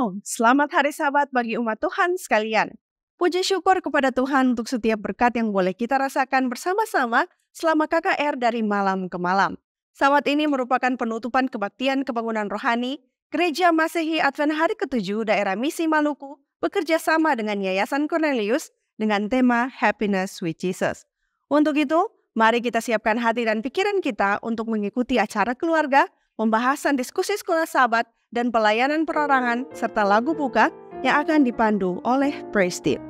Shalom, selamat hari Sabat bagi umat Tuhan sekalian. Puji syukur kepada Tuhan untuk setiap berkat yang boleh kita rasakan bersama-sama selama KKR dari malam ke malam. Sabat ini merupakan penutupan kebaktian kebangunan rohani Gereja Masehi Advent Hari ke-7 Daerah Misi Maluku bekerja sama dengan Yayasan Cornelius dengan tema Happiness with Jesus. Untuk itu, mari kita siapkan hati dan pikiran kita untuk mengikuti acara keluarga, pembahasan diskusi sekolah Sabat, dan pelayanan perorangan serta lagu buka yang akan dipandu oleh Praise Team.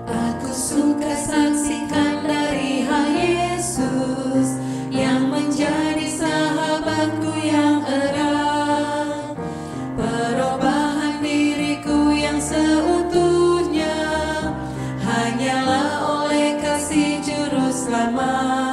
Aku suka saksikan dari Yesus yang menjadi sahabatku yang erat, perubahan diriku yang seutuhnya hanyalah oleh kasih Juru Selamat.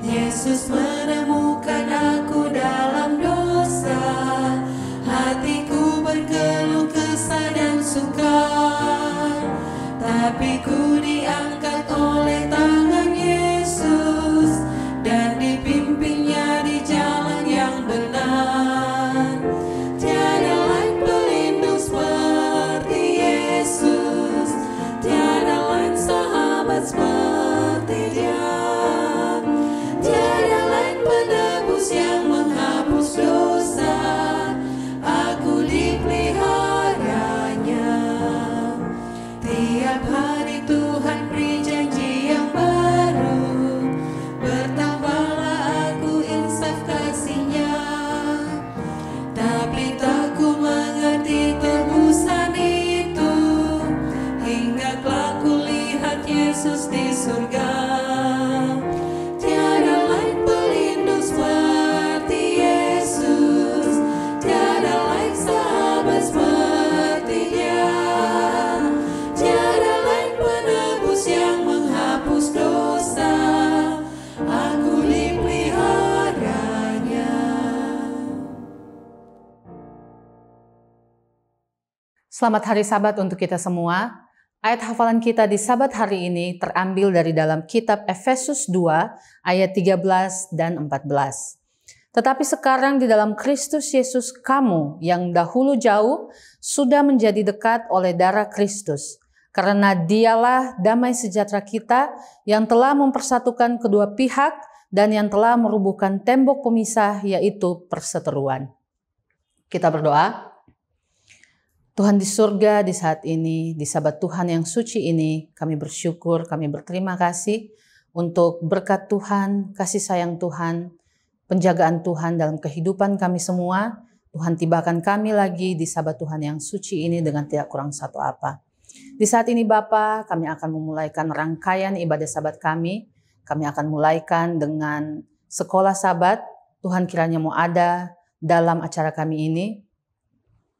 Yesus menemukan aku dalam dosa, hatiku berkeluh kesah dan sukar, tapi ku diangkat oleh tangan Yesus dan dipimpinnya di jalan yang benar. Tiada lain pelindung seperti Yesus, tiada lain sahabat seperti Dia. Yang menghapus dosa, aku dipeliharanya. Tiap hari Tuhan beri janji yang baru, bertambahlah aku insaf kasih-Nya. Tapi tak ku mengerti tebusan itu, hingga kelak ku lihat Yesus di surga. Selamat hari Sabat untuk kita semua. Ayat hafalan kita di Sabat hari ini terambil dari dalam kitab Efesus 2 ayat 13 dan 14. Tetapi sekarang di dalam Kristus Yesus kamu yang dahulu jauh sudah menjadi dekat oleh darah Kristus. Karena Dialah damai sejahtera kita yang telah mempersatukan kedua pihak dan yang telah merubuhkan tembok pemisah, yaitu perseteruan. Kita berdoa. Tuhan di surga, di saat ini, di Sabat Tuhan yang suci ini, kami bersyukur, kami berterima kasih untuk berkat Tuhan, kasih sayang Tuhan, penjagaan Tuhan dalam kehidupan kami semua. Tuhan tibakan kami lagi di Sabat Tuhan yang suci ini dengan tidak kurang satu apa. Di saat ini Bapa, kami akan memulaikan rangkaian ibadah Sabat kami. Kami akan mulaikan dengan sekolah Sabat. Tuhan kiranya mau ada dalam acara kami ini.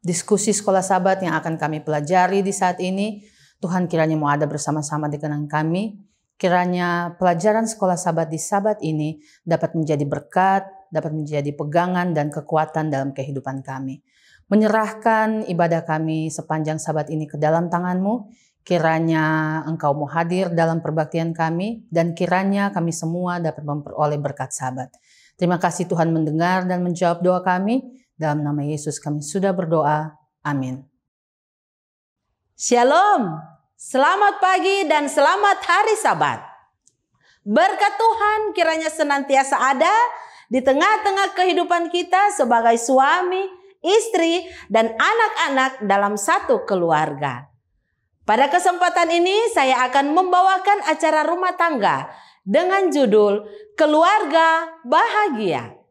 Diskusi sekolah Sabat yang akan kami pelajari di saat ini, Tuhan kiranya mau ada bersama-sama dengan kami. Kiranya pelajaran sekolah Sabat di Sabat ini dapat menjadi berkat, dapat menjadi pegangan dan kekuatan dalam kehidupan kami. Menyerahkan ibadah kami sepanjang Sabat ini ke dalam tangan-Mu, kiranya Engkau mau hadir dalam perbaktian kami, dan kiranya kami semua dapat memperoleh berkat Sabat. Terima kasih Tuhan mendengar dan menjawab doa kami. Dalam nama Yesus kami sudah berdoa. Amin. Shalom. Selamat pagi dan selamat hari Sabat. Berkat Tuhan kiranya senantiasa ada di tengah-tengah kehidupan kita sebagai suami, istri, dan anak-anak dalam satu keluarga. Pada kesempatan ini saya akan membawakan acara rumah tangga dengan judul Keluarga Bahagia.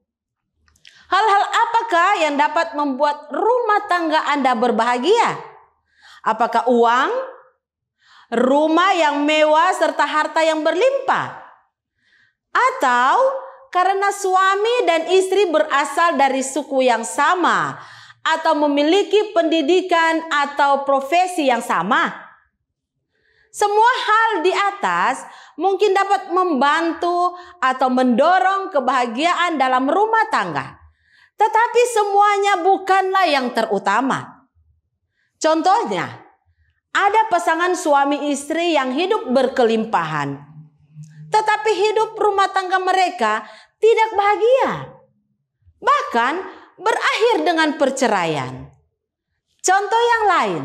Hal-hal apakah yang dapat membuat rumah tangga Anda berbahagia? Apakah uang, rumah yang mewah, serta harta yang berlimpah? Atau karena suami dan istri berasal dari suku yang sama, atau memiliki pendidikan atau profesi yang sama? Semua hal di atas mungkin dapat membantu atau mendorong kebahagiaan dalam rumah tangga. Tetapi semuanya bukanlah yang terutama. Contohnya, ada pasangan suami istri yang hidup berkelimpahan. Tetapi hidup rumah tangga mereka tidak bahagia. Bahkan berakhir dengan perceraian. Contoh yang lain,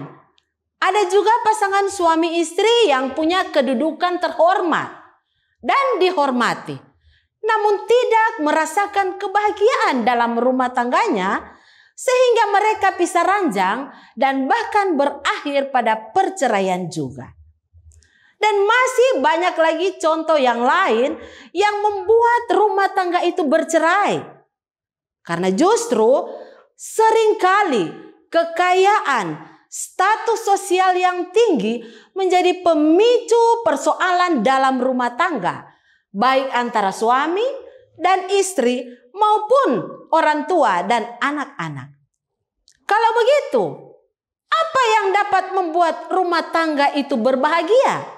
ada juga pasangan suami istri yang punya kedudukan terhormat dan dihormati, namun tidak merasakan kebahagiaan dalam rumah tangganya, sehingga mereka pisah ranjang dan bahkan berakhir pada perceraian juga. Dan masih banyak lagi contoh yang lain yang membuat rumah tangga itu bercerai. Karena justru seringkali kekayaan, status sosial yang tinggi menjadi pemicu persoalan dalam rumah tangga, baik antara suami dan istri maupun orang tua dan anak-anak. Kalau begitu, apa yang dapat membuat rumah tangga itu berbahagia?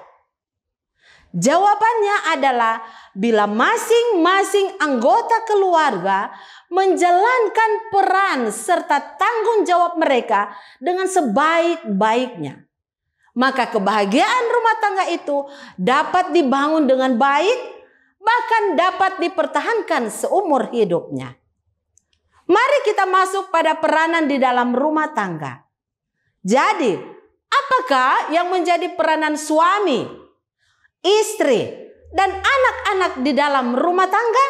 Jawabannya adalah bila masing-masing anggota keluarga menjalankan peran serta tanggung jawab mereka dengan sebaik-baiknya, maka kebahagiaan rumah tangga itu dapat dibangun dengan baik, bahkan dapat dipertahankan seumur hidupnya. Mari kita masuk pada peranan di dalam rumah tangga. Jadi, apakah yang menjadi peranan suami, istri, dan anak-anak di dalam rumah tangga?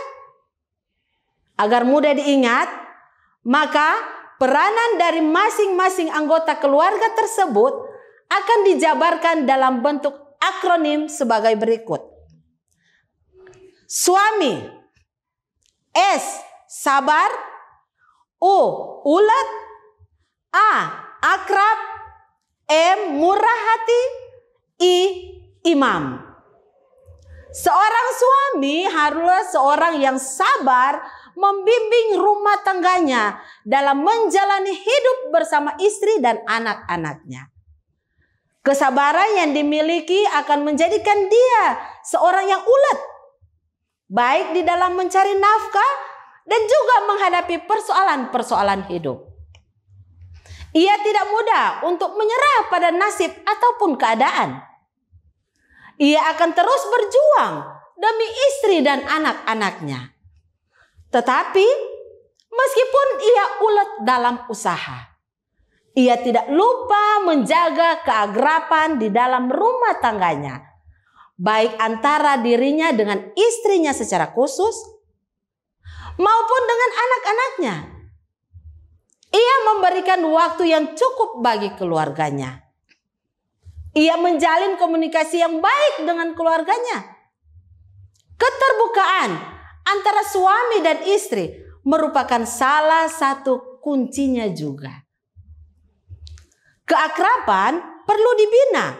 Agar mudah diingat, maka peranan dari masing-masing anggota keluarga tersebut akan dijabarkan dalam bentuk akronim sebagai berikut. Suami, S. Sabar, U. Ulet, A. Akrab, M. Murah hati, I. Imam. Seorang suami haruslah seorang yang sabar membimbing rumah tangganya dalam menjalani hidup bersama istri dan anak-anaknya. Kesabaran yang dimiliki akan menjadikan dia seorang yang ulet, baik di dalam mencari nafkah dan juga menghadapi persoalan-persoalan hidup. Ia tidak mudah untuk menyerah pada nasib ataupun keadaan. Ia akan terus berjuang demi istri dan anak-anaknya. Tetapi meskipun ia ulet dalam usaha, ia tidak lupa menjaga keakraban di dalam rumah tangganya, baik antara dirinya dengan istrinya secara khusus maupun dengan anak-anaknya. Ia memberikan waktu yang cukup bagi keluarganya. Ia menjalin komunikasi yang baik dengan keluarganya. Keterbukaan antara suami dan istri merupakan salah satu kuncinya juga. Keakraban perlu dibina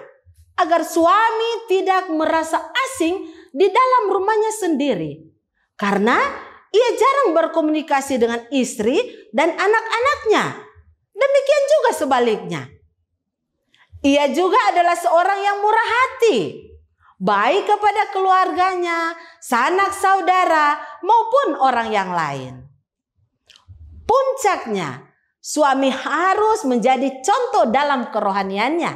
agar suami tidak merasa asing di dalam rumahnya sendiri, karena ia jarang berkomunikasi dengan istri dan anak-anaknya. Demikian juga sebaliknya. Ia juga adalah seorang yang murah hati, baik kepada keluarganya, sanak saudara, maupun orang yang lain. Puncaknya, suami harus menjadi contoh dalam kerohaniannya,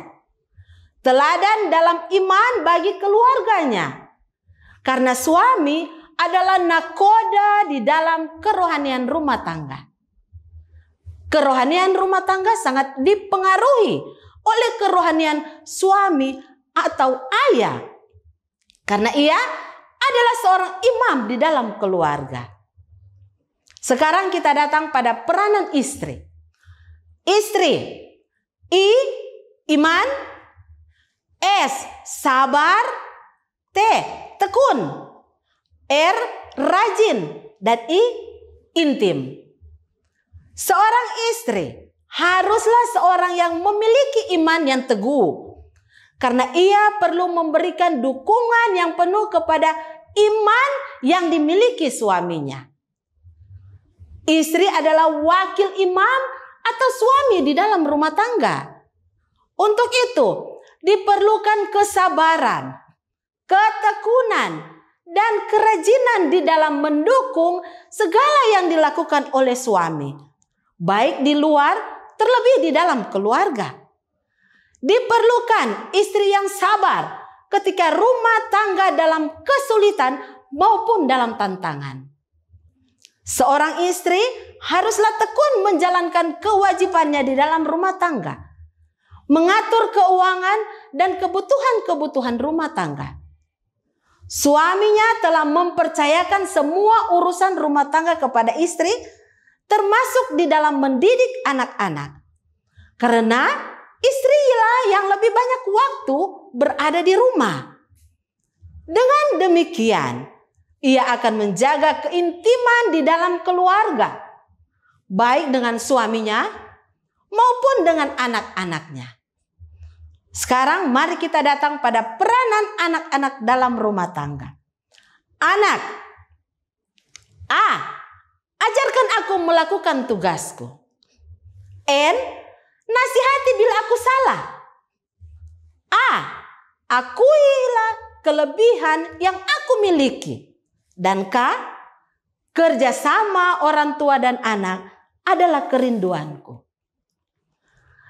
teladan dalam iman bagi keluarganya, karena suami adalah nakoda di dalam kerohanian rumah tangga. Kerohanian rumah tangga sangat dipengaruhi oleh kerohanian suami atau ayah, karena ia adalah seorang imam di dalam keluarga. Sekarang kita datang pada peranan istri. Istri, I. Iman, S. Sabar, T. Tekun, R. Rajin, dan I. Intim. Seorang istri haruslah seorang yang memiliki iman yang teguh, karena ia perlu memberikan dukungan yang penuh kepada iman yang dimiliki suaminya. Istri adalah wakil imam atau suami di dalam rumah tangga. Untuk itu, diperlukan kesabaran, ketekunan, dan kerajinan di dalam mendukung segala yang dilakukan oleh suami, baik di luar terlebih di dalam keluarga. Diperlukan istri yang sabar ketika rumah tangga dalam kesulitan maupun dalam tantangan. Seorang istri haruslah tekun menjalankan kewajibannya di dalam rumah tangga, mengatur keuangan dan kebutuhan-kebutuhan rumah tangga. Suaminya telah mempercayakan semua urusan rumah tangga kepada istri, termasuk di dalam mendidik anak-anak. Karena istrilah yang lebih banyak waktu berada di rumah. Dengan demikian, ia akan menjaga keintiman di dalam keluarga, baik dengan suaminya maupun dengan anak-anaknya. Sekarang mari kita datang pada peranan anak-anak dalam rumah tangga. Anak, ajarkan aku melakukan tugasku. N, nasihati bila aku salah. Akuilah kelebihan yang aku miliki. Dan K, kerjasama orang tua dan anak adalah kerinduanku.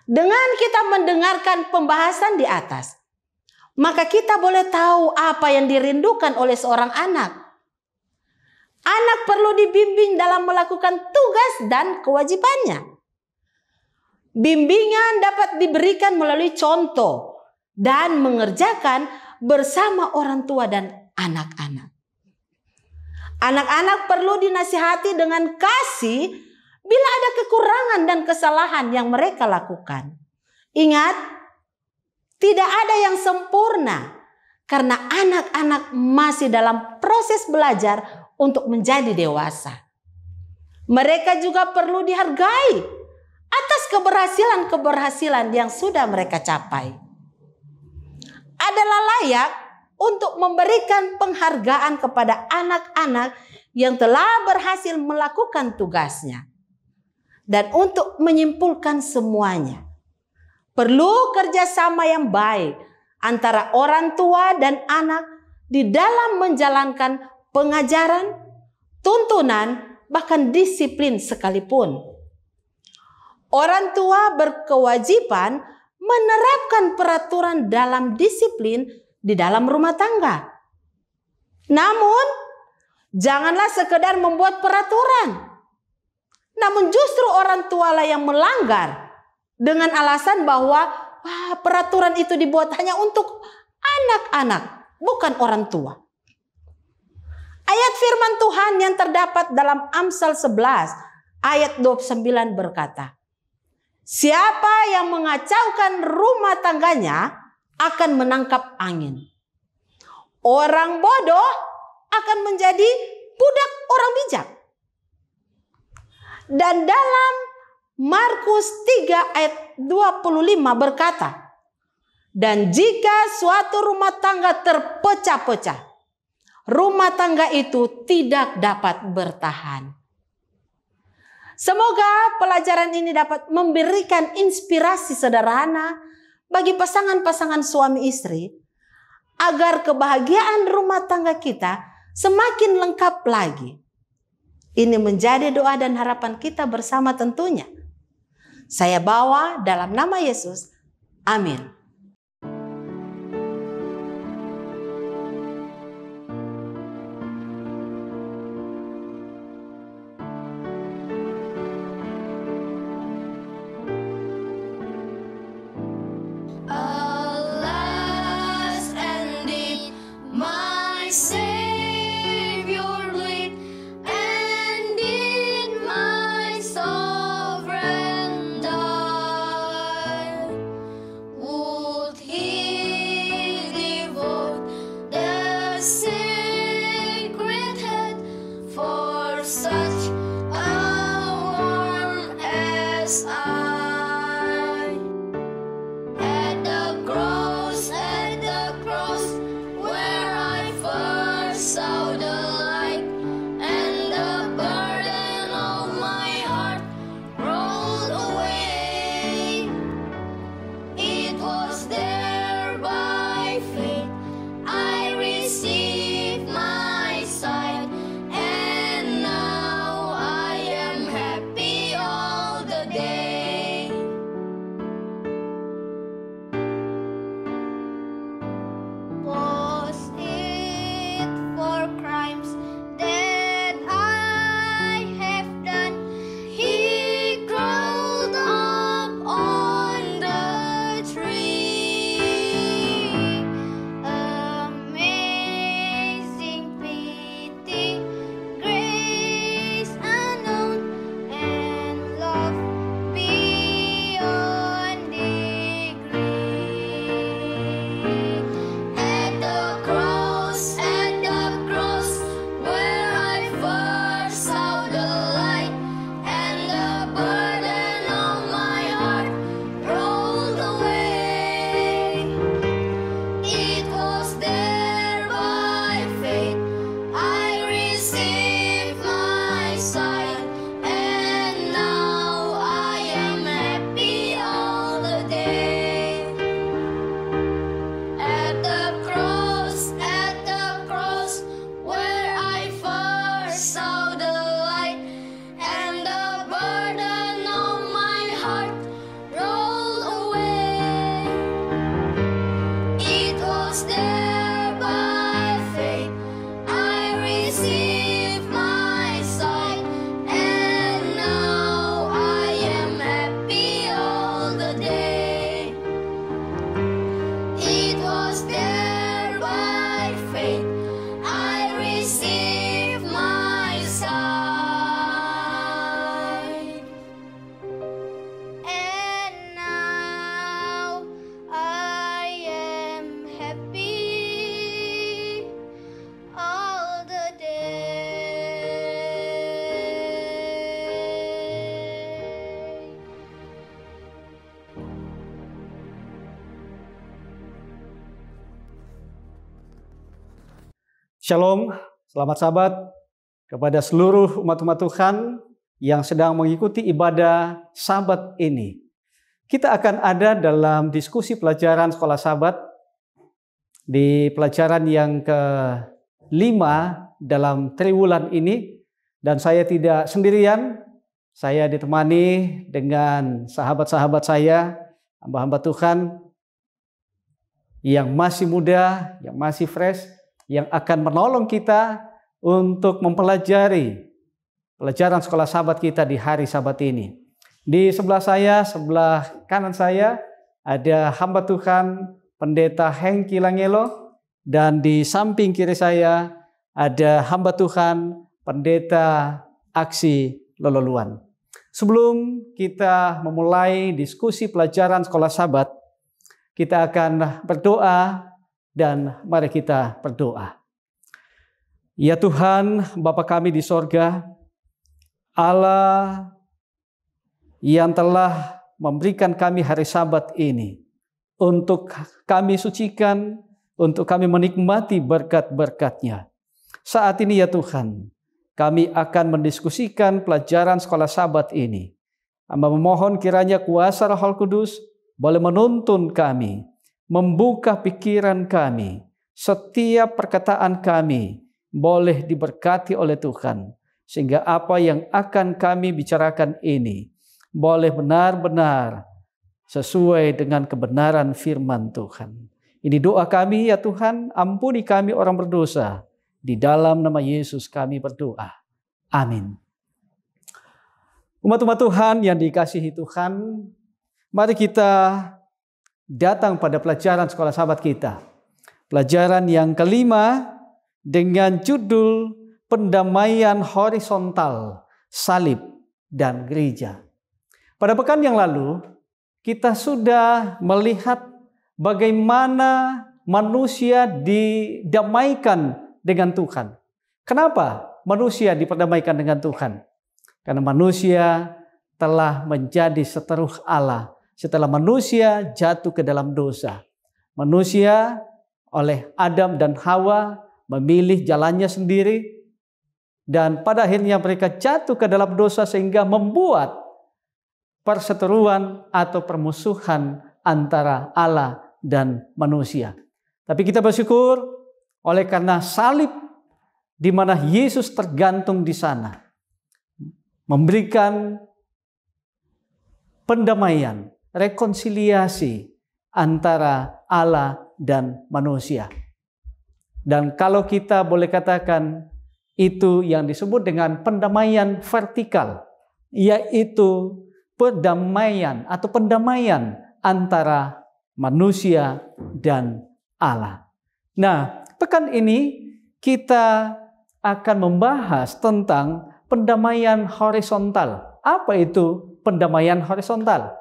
Dengan kita mendengarkan pembahasan di atas, maka kita boleh tahu apa yang dirindukan oleh seorang anak. Anak perlu dibimbing dalam melakukan tugas dan kewajibannya. Bimbingan dapat diberikan melalui contoh dan mengerjakan bersama orang tua dan anak-anak. Anak-anak perlu dinasihati dengan kasih bila ada kekurangan dan kesalahan yang mereka lakukan. Ingat, tidak ada yang sempurna karena anak-anak masih dalam proses belajar untuk menjadi dewasa. Mereka juga perlu dihargai atas keberhasilan-keberhasilan yang sudah mereka capai. Adalah layak untuk memberikan penghargaan kepada anak-anak yang telah berhasil melakukan tugasnya. Dan untuk menyimpulkan semuanya, perlu kerjasama yang baik antara orang tua dan anak di dalam menjalankan pengajaran, tuntunan, bahkan disiplin sekalipun. Orang tua berkewajiban menerapkan peraturan dalam disiplin di dalam rumah tangga. Namun, janganlah sekedar membuat peraturan. Namun justru orang tualah yang melanggar dengan alasan bahwa peraturan itu dibuat hanya untuk anak-anak, bukan orang tua. Ayat firman Tuhan yang terdapat dalam Amsal 11 ayat 29 berkata, siapa yang mengacaukan rumah tangganya akan menangkap angin. Orang bodoh akan menjadi budak orang bijak. Dan dalam Markus 3 ayat 25 berkata, dan jika suatu rumah tangga terpecah-pecah, rumah tangga itu tidak dapat bertahan. Semoga pelajaran ini dapat memberikan inspirasi sederhana bagi pasangan-pasangan suami istri, agar kebahagiaan rumah tangga kita semakin lengkap lagi. Ini menjadi doa dan harapan kita bersama tentunya. Saya bawa dalam nama Yesus. Amin. Oh Shalom, selamat Sabat kepada seluruh umat-umat Tuhan yang sedang mengikuti ibadah Sabat ini. Kita akan ada dalam diskusi pelajaran sekolah Sabat di pelajaran yang ke-5 dalam triwulan ini. Dan saya tidak sendirian, saya ditemani dengan sahabat-sahabat saya, hamba-hamba Tuhan yang masih muda, yang masih fresh, yang akan menolong kita untuk mempelajari pelajaran sekolah Sabat kita di hari Sabat ini. Di sebelah saya, sebelah kanan saya, ada hamba Tuhan Pendeta Hengki Langelo, dan di samping kiri saya ada hamba Tuhan Pendeta Aksi Lololuan. Sebelum kita memulai diskusi pelajaran sekolah Sabat, kita akan berdoa. Dan mari kita berdoa. Ya Tuhan, Bapa kami di sorga, Allah yang telah memberikan kami hari Sabat ini untuk kami sucikan, untuk kami menikmati berkat-berkat-Nya. Saat ini ya Tuhan, kami akan mendiskusikan pelajaran sekolah Sabat ini. Hamba memohon kiranya kuasa Roh Kudus boleh menuntun kami, membuka pikiran kami, setiap perkataan kami boleh diberkati oleh Tuhan, sehingga apa yang akan kami bicarakan ini boleh benar-benar sesuai dengan kebenaran firman Tuhan. Ini doa kami ya Tuhan, ampuni kami orang berdosa, di dalam nama Yesus kami berdoa. Amin. Umat-umat Tuhan yang dikasihi Tuhan, mari kita datang pada pelajaran sekolah Sabat kita. Pelajaran yang ke-5 dengan judul Pendamaian Horizontal, Salib dan Gereja. Pada pekan yang lalu, kita sudah melihat bagaimana manusia didamaikan dengan Tuhan. Kenapa manusia diperdamaikan dengan Tuhan? Karena manusia telah menjadi seteruh Allah setelah manusia jatuh ke dalam dosa. Manusia oleh Adam dan Hawa memilih jalannya sendiri, dan pada akhirnya mereka jatuh ke dalam dosa sehingga membuat perseteruan atau permusuhan antara Allah dan manusia. Tapi kita bersyukur oleh karena salib di mana Yesus tergantung di sana, memberikan pendamaian, rekonsiliasi antara Allah dan manusia. Dan kalau kita boleh katakan itu yang disebut dengan pendamaian vertikal, yaitu perdamaian atau pendamaian antara manusia dan Allah. Nah, pekan ini kita akan membahas tentang pendamaian horizontal. Apa itu pendamaian horizontal?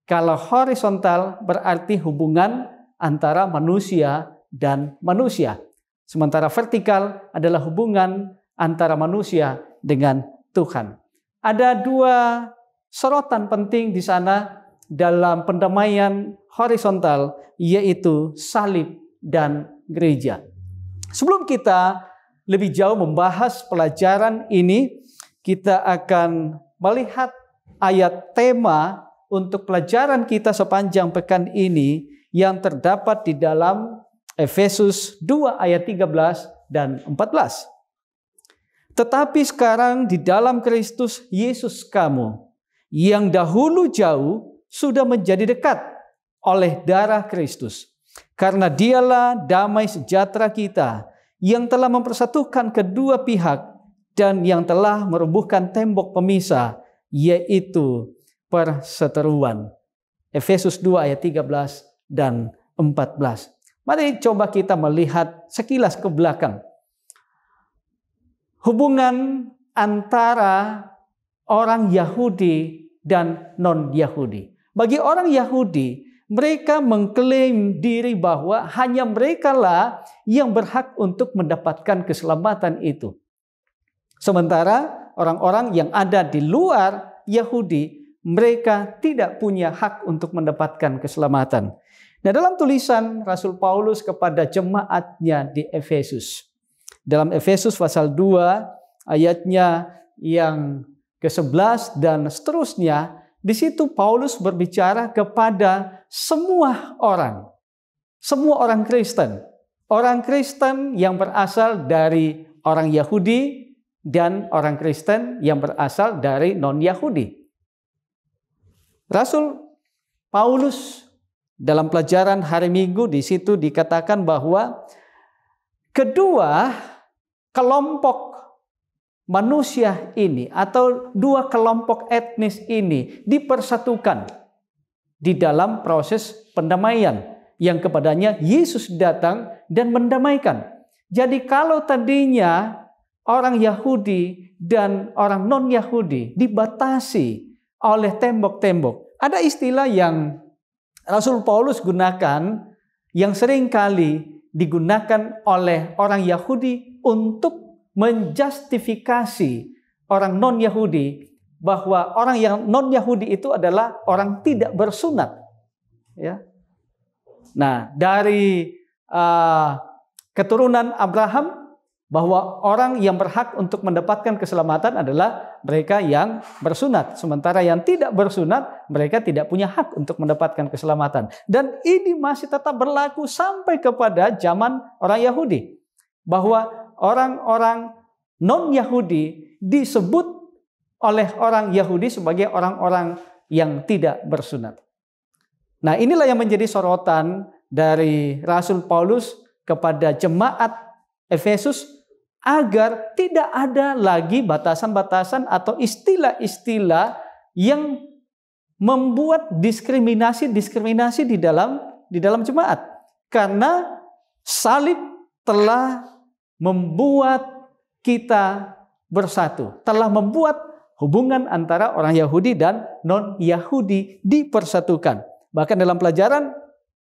Kalau horizontal berarti hubungan antara manusia dan manusia. Sementara vertikal adalah hubungan antara manusia dengan Tuhan. Ada dua sorotan penting di sana dalam pendamaian horizontal, yaitu salib dan gereja. Sebelum kita lebih jauh membahas pelajaran ini, kita akan melihat ayat tema untuk pelajaran kita sepanjang pekan ini yang terdapat di dalam Efesus 2 ayat 13 dan 14. Tetapi sekarang di dalam Kristus Yesus kamu, yang dahulu jauh sudah menjadi dekat oleh darah Kristus. Karena dialah damai sejahtera kita, yang telah mempersatukan kedua pihak dan yang telah merobohkan tembok pemisah, yaitu perseteruan. Efesus 2 ayat 13 dan 14. Mari coba kita melihat sekilas ke belakang. Hubungan antara orang Yahudi dan non-Yahudi. Bagi orang Yahudi, mereka mengklaim diri bahwa hanya merekalah yang berhak untuk mendapatkan keselamatan itu. Sementara orang-orang yang ada di luar Yahudi, mereka tidak punya hak untuk mendapatkan keselamatan. Nah, dalam tulisan Rasul Paulus kepada jemaatnya di Efesus, dalam Efesus pasal 2 ayatnya yang ke-11 dan seterusnya, di situ Paulus berbicara kepada semua orang Kristen. Orang Kristen yang berasal dari orang Yahudi dan orang Kristen yang berasal dari non-Yahudi. Rasul Paulus dalam pelajaran hari Minggu di situ dikatakan bahwa kedua kelompok manusia ini atau dua kelompok etnis ini dipersatukan di dalam proses pendamaian yang kepadanya Yesus datang dan mendamaikan. Jadi kalau tadinya orang Yahudi dan orang non-Yahudi dibatasi oleh tembok-tembok, ada istilah yang Rasul Paulus gunakan yang sering kali digunakan oleh orang Yahudi untuk menjustifikasi orang non-Yahudi bahwa orang yang non-Yahudi itu adalah orang tidak bersunat. Ya. Nah, dari keturunan Abraham, bahwa orang yang berhak untuk mendapatkan keselamatan adalah mereka yang bersunat. Sementara yang tidak bersunat, mereka tidak punya hak untuk mendapatkan keselamatan. Dan ini masih tetap berlaku sampai kepada zaman orang Yahudi. Bahwa orang-orang non-Yahudi disebut oleh orang Yahudi sebagai orang-orang yang tidak bersunat. Nah, inilah yang menjadi sorotan dari Rasul Paulus kepada jemaat Efesus agar tidak ada lagi batasan-batasan atau istilah-istilah yang membuat diskriminasi di dalam jemaat. Karena salib telah membuat kita bersatu, telah membuat hubungan antara orang Yahudi dan non-Yahudi dipersatukan. Bahkan dalam pelajaran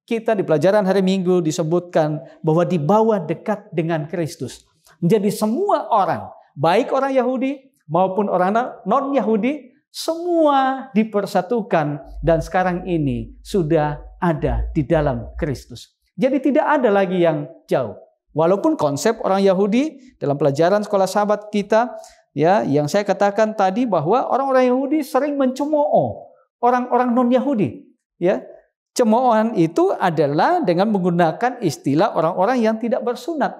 kita di pelajaran hari Minggu disebutkan bahwa dibawa dekat dengan Kristus. Jadi semua orang, baik orang Yahudi maupun orang non-Yahudi, semua dipersatukan dan sekarang ini sudah ada di dalam Kristus. Jadi tidak ada lagi yang jauh. Walaupun konsep orang Yahudi dalam pelajaran sekolah sahabat kita, ya, yang saya katakan tadi bahwa orang-orang Yahudi sering mencemooh orang-orang non-Yahudi, ya. Cemoohan itu adalah dengan menggunakan istilah orang-orang yang tidak bersunat.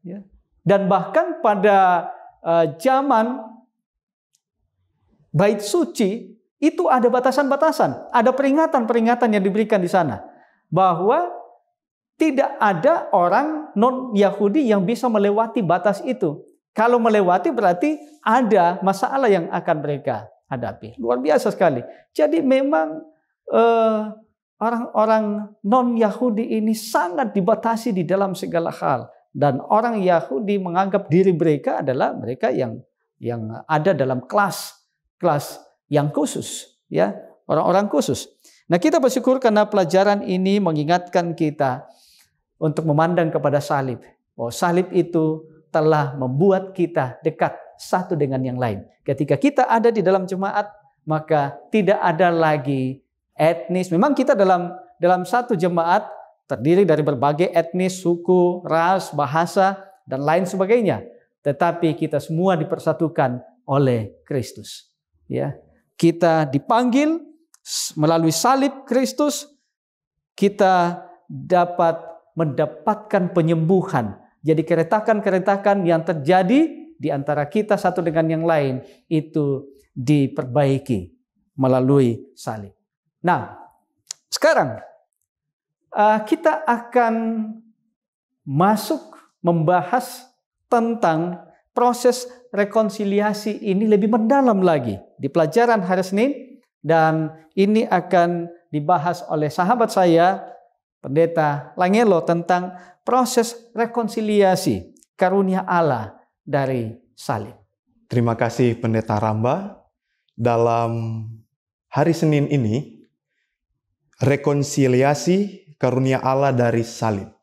Ya. Dan bahkan pada zaman Bait Suci itu ada batasan-batasan, ada peringatan-peringatan yang diberikan di sana bahwa tidak ada orang non-Yahudi yang bisa melewati batas itu. Kalau melewati berarti ada masalah yang akan mereka hadapi. Luar biasa sekali. Jadi memang orang-orang non-Yahudi ini sangat dibatasi di dalam segala hal. Dan orang Yahudi menganggap diri mereka adalah mereka yang ada dalam kelas yang khusus, ya, orang-orang khusus. Nah, kita bersyukur karena pelajaran ini mengingatkan kita untuk memandang kepada salib. Oh, salib itu telah membuat kita dekat satu dengan yang lain. Ketika kita ada di dalam jemaat, maka tidak ada lagi etnis. Memang kita dalam satu jemaat terdiri dari berbagai etnis, suku, ras, bahasa, dan lain sebagainya. Tetapi kita semua dipersatukan oleh Kristus. Ya, kita dipanggil melalui salib Kristus, kita dapat mendapatkan penyembuhan. Jadi keretakan-keretakan yang terjadi di antara kita satu dengan yang lain itu diperbaiki melalui salib. Nah, sekarang kita akan masuk membahas tentang proses rekonsiliasi ini lebih mendalam lagi di pelajaran hari Senin, dan ini akan dibahas oleh sahabat saya, Pendeta Langelo, tentang proses rekonsiliasi karunia Allah dari salib. Terima kasih Pendeta Ramba. Dalam hari Senin ini, rekonsiliasi karunia Allah dari salib.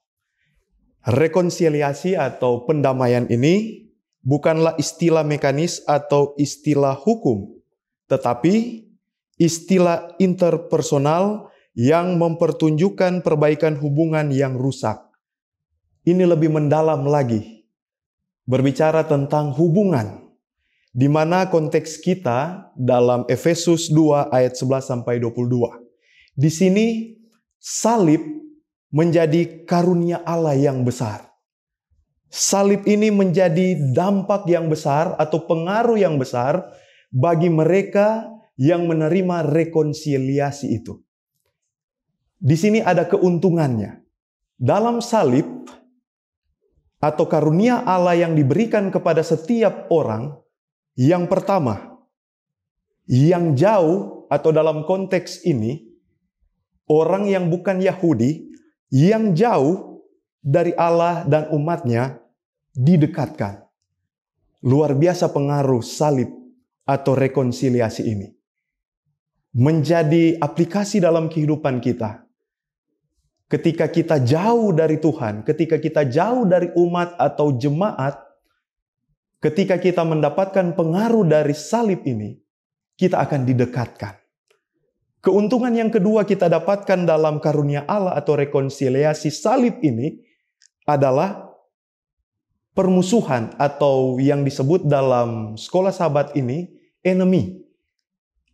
Rekonsiliasi atau pendamaian ini bukanlah istilah mekanis atau istilah hukum, tetapi istilah interpersonal yang mempertunjukkan perbaikan hubungan yang rusak. Ini lebih mendalam lagi. berbicara tentang hubungan, di mana konteks kita dalam Efesus 2 ayat 11 sampai 22. Di sini salib menjadi karunia Allah yang besar. Salib ini menjadi dampak yang besar atau pengaruh yang besar bagi mereka yang menerima rekonsiliasi itu. Di sini ada keuntungannya. Dalam salib atau karunia Allah yang diberikan kepada setiap orang, yang pertama, yang jauh atau dalam konteks ini, orang yang bukan Yahudi, yang jauh dari Allah dan umatnya didekatkan. Luar biasa pengaruh salib atau rekonsiliasi ini. Menjadi aplikasi dalam kehidupan kita. Ketika kita jauh dari Tuhan, ketika kita jauh dari umat atau jemaat, ketika kita mendapatkan pengaruh dari salib ini, kita akan didekatkan. Keuntungan yang kedua kita dapatkan dalam karunia Allah atau rekonsiliasi salib ini adalah permusuhan atau yang disebut dalam sekolah sahabat ini, enemy,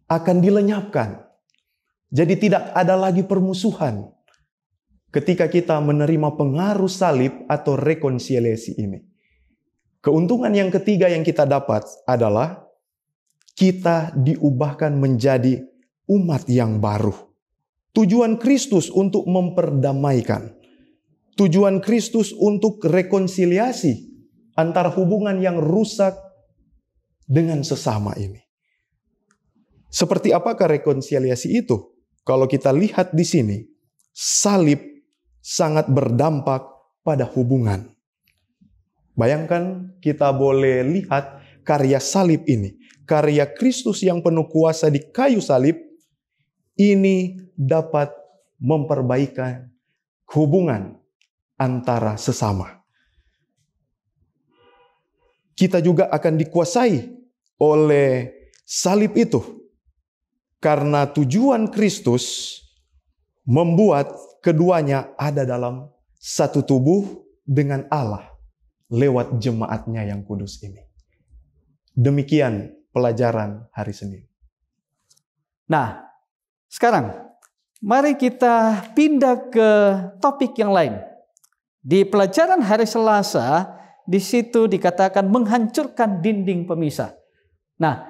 akan dilenyapkan. Jadi tidak ada lagi permusuhan ketika kita menerima pengaruh salib atau rekonsiliasi ini. Keuntungan yang ketiga yang kita dapat adalah kita diubahkan menjadi umat yang baru. Tujuan Kristus untuk memperdamaikan. Tujuan Kristus untuk rekonsiliasi antara hubungan yang rusak dengan sesama ini. Seperti apakah rekonsiliasi itu? Kalau kita lihat di sini, salib sangat berdampak pada hubungan. Bayangkan kita boleh lihat karya salib ini. Karya Kristus yang penuh kuasa di kayu salib, ini dapat memperbaikan hubungan antara sesama. Kita juga akan dikuasai oleh salib itu. Karena tujuan Kristus membuat keduanya ada dalam satu tubuh dengan Allah lewat jemaatnya yang kudus ini. Demikian pelajaran hari Senin. Nah, sekarang mari kita pindah ke topik yang lain. Di pelajaran hari Selasa, di situ dikatakan menghancurkan dinding pemisah. Nah,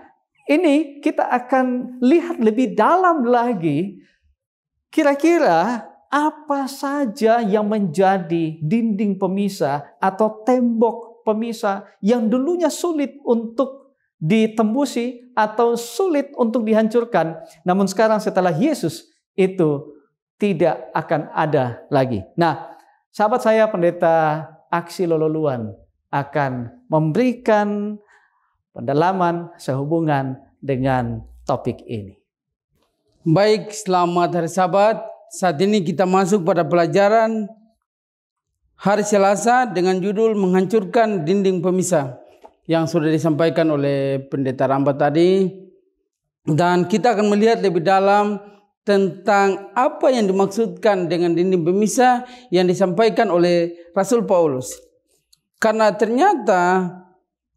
ini kita akan lihat lebih dalam lagi, kira-kira apa saja yang menjadi dinding pemisah atau tembok pemisah yang dulunya sulit untuk ditembusi atau sulit untuk dihancurkan. Namun sekarang setelah Yesus itu tidak akan ada lagi. Nah, sahabat saya Pendeta Aksi Lololuan akan memberikan pendalaman sehubungan dengan topik ini. Baik, selamat hari Sabat. Saat ini kita masuk pada pelajaran hari Selasa dengan judul menghancurkan dinding pemisah yang sudah disampaikan oleh Pendeta Ramba tadi. Dan kita akan melihat lebih dalam tentang apa yang dimaksudkan dengan dinding pemisah yang disampaikan oleh Rasul Paulus. Karena ternyata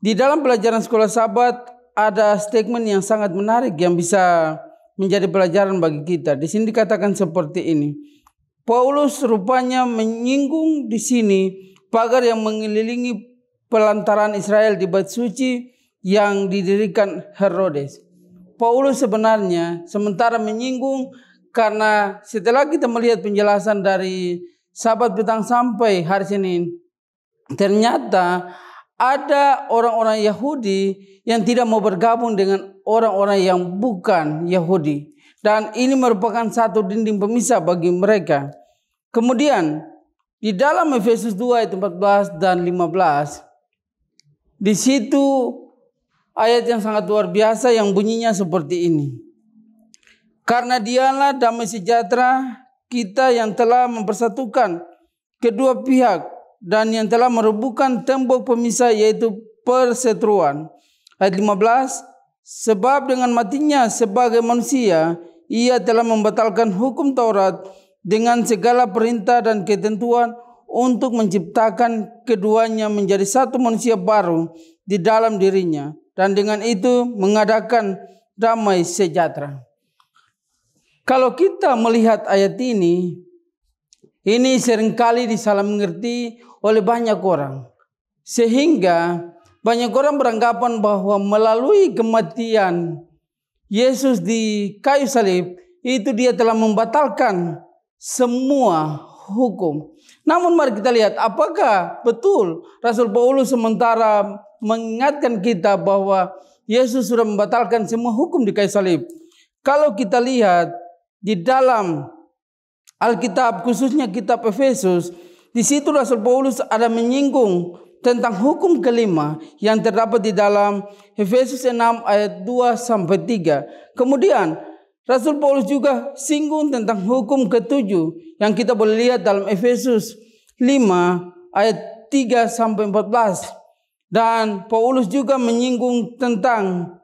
di dalam pelajaran sekolah Sabat ada statement yang sangat menarik yang bisa menjadi pelajaran bagi kita. Di sini dikatakan seperti ini. Paulus rupanya menyinggung di sini pagar yang mengelilingi pelantaran Israel di Bait Suci yang didirikan Herodes. Paulus sebenarnya sementara menyinggung karena setelah kita melihat penjelasan dari Sabat petang sampai hari Senin, ternyata ada orang-orang Yahudi yang tidak mau bergabung dengan orang-orang yang bukan Yahudi. Dan ini merupakan satu dinding pemisah bagi mereka. Kemudian di dalam Efesus 2 ayat 14 dan 15, di situ ayat yang sangat luar biasa yang bunyinya seperti ini. Karena dialah damai sejahtera kita yang telah mempersatukan kedua pihak dan yang telah merobohkan tembok pemisah yaitu perseteruan. Ayat 15, sebab dengan matinya sebagai manusia, ia telah membatalkan hukum Taurat dengan segala perintah dan ketentuan untuk menciptakan keduanya menjadi satu manusia baru di dalam dirinya, dan dengan itu mengadakan damai sejahtera. Kalau kita melihat ayat ini seringkali disalah mengerti oleh banyak orang. Sehingga banyak orang beranggapan bahwa melalui kematian Yesus di kayu salib, itu dia telah membatalkan semua hukum. Namun mari kita lihat apakah betul Rasul Paulus sementara mengingatkan kita bahwa Yesus sudah membatalkan semua hukum di kayu salib. Kalau kita lihat di dalam Alkitab, khususnya kitab Efesus, di situ Rasul Paulus ada menyinggung tentang hukum kelima yang terdapat di dalam Efesus 6 ayat 2-3. Kemudian Rasul Paulus juga singgung tentang hukum ketujuh yang kita boleh lihat dalam Efesus 5 ayat 3-14. Dan Paulus juga menyinggung tentang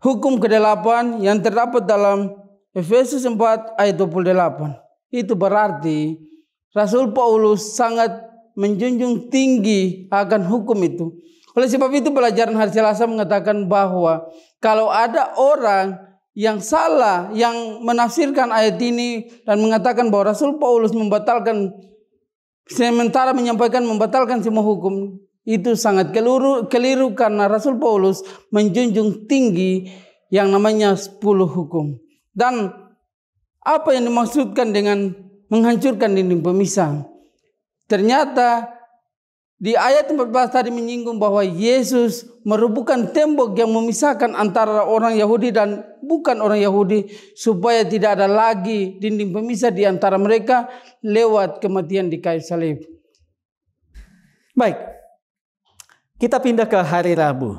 hukum ke-8 yang terdapat dalam Efesus 4 ayat 28. Itu berarti Rasul Paulus sangat menjunjung tinggi akan hukum itu. Oleh sebab itu pelajaran hari Selasa mengatakan bahwa kalau ada orang yang salah, yang menafsirkan ayat ini dan mengatakan bahwa Rasul Paulus membatalkan, sementara menyampaikan membatalkan semua hukum, itu sangat keliru karena Rasul Paulus menjunjung tinggi yang namanya 10 hukum. Dan apa yang dimaksudkan dengan menghancurkan dinding pemisah? Ternyata di ayat 14 tadi menyinggung bahwa Yesus merubuhkan tembok yang memisahkan antara orang Yahudi dan bukan orang Yahudi, supaya tidak ada lagi dinding pemisah di antara mereka lewat kematian di kayu salib. Baik, kita pindah ke hari Rabu.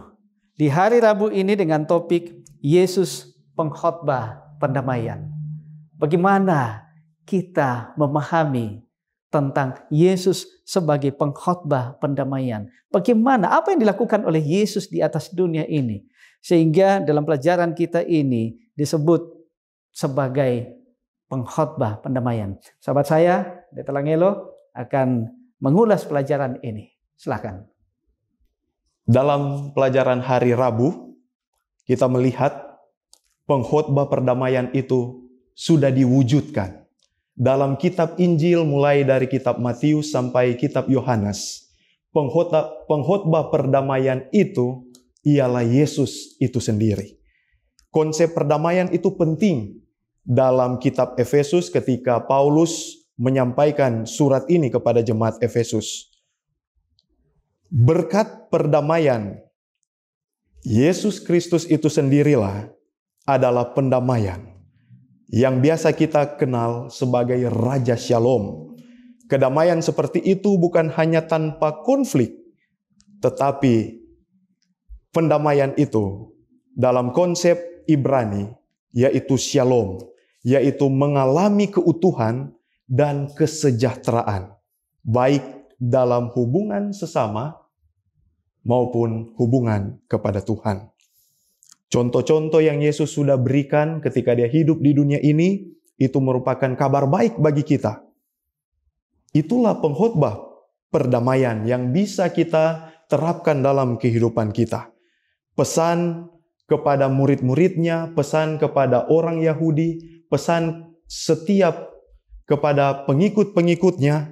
Di hari Rabu ini dengan topik Yesus pengkhotbah perdamaian. Bagaimana kita memahami tentang Yesus sebagai pengkhotbah perdamaian? Bagaimana, apa yang dilakukan oleh Yesus di atas dunia ini, sehingga dalam pelajaran kita ini disebut sebagai pengkhotbah perdamaian. Sahabat saya, Pendeta Langelo akan mengulas pelajaran ini. Silakan. Dalam pelajaran hari Rabu, kita melihat pengkhotbah perdamaian itu sudah diwujudkan dalam kitab Injil, mulai dari kitab Matius sampai kitab Yohanes. Pengkhotbah perdamaian itu ialah Yesus itu sendiri. Konsep perdamaian itu penting dalam kitab Efesus ketika Paulus menyampaikan surat ini kepada jemaat Efesus. Berkat perdamaian, Yesus Kristus itu sendirilah adalah pendamaian yang biasa kita kenal sebagai Raja Shalom. Kedamaian seperti itu bukan hanya tanpa konflik, tetapi pendamaian itu dalam konsep Ibrani yaitu Shalom, yaitu mengalami keutuhan dan kesejahteraan, baik dalam hubungan sesama maupun hubungan kepada Tuhan. Contoh-contoh yang Yesus sudah berikan ketika dia hidup di dunia ini, itu merupakan kabar baik bagi kita. Itulah pengkhotbah perdamaian yang bisa kita terapkan dalam kehidupan kita. Pesan kepada murid-muridnya, pesan kepada orang Yahudi, pesan setiap kepada pengikut-pengikutnya.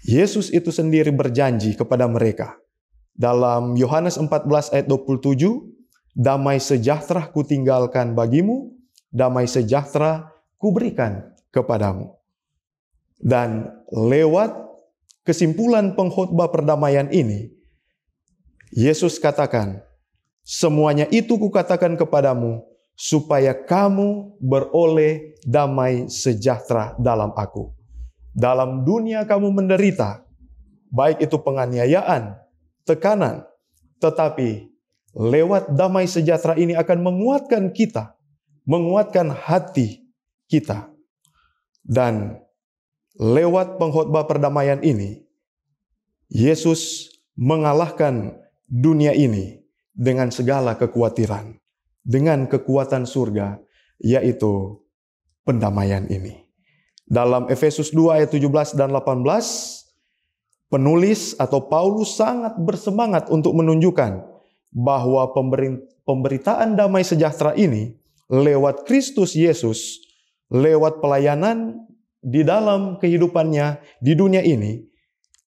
Yesus itu sendiri berjanji kepada mereka. Dalam Yohanes 14 ayat 27, damai sejahtera kutinggalkan bagimu, damai sejahtera kuberikan kepadamu. Dan lewat kesimpulan pengkhotbah perdamaian ini, Yesus katakan, semuanya itu kukatakan kepadamu, supaya kamu beroleh damai sejahtera dalam aku. Dalam dunia kamu menderita, baik itu penganiayaan, tekanan, tetapi lewat damai sejahtera ini akan menguatkan kita, menguatkan hati kita. Dan lewat pengkhotbah perdamaian ini, Yesus mengalahkan dunia ini dengan segala kekhawatiran, dengan kekuatan surga, yaitu pendamaian ini. Dalam Efesus 2 ayat 17 dan 18, penulis atau Paulus sangat bersemangat untuk menunjukkan bahwa pemberitaan damai sejahtera ini lewat Kristus Yesus, lewat pelayanan di dalam kehidupannya di dunia ini,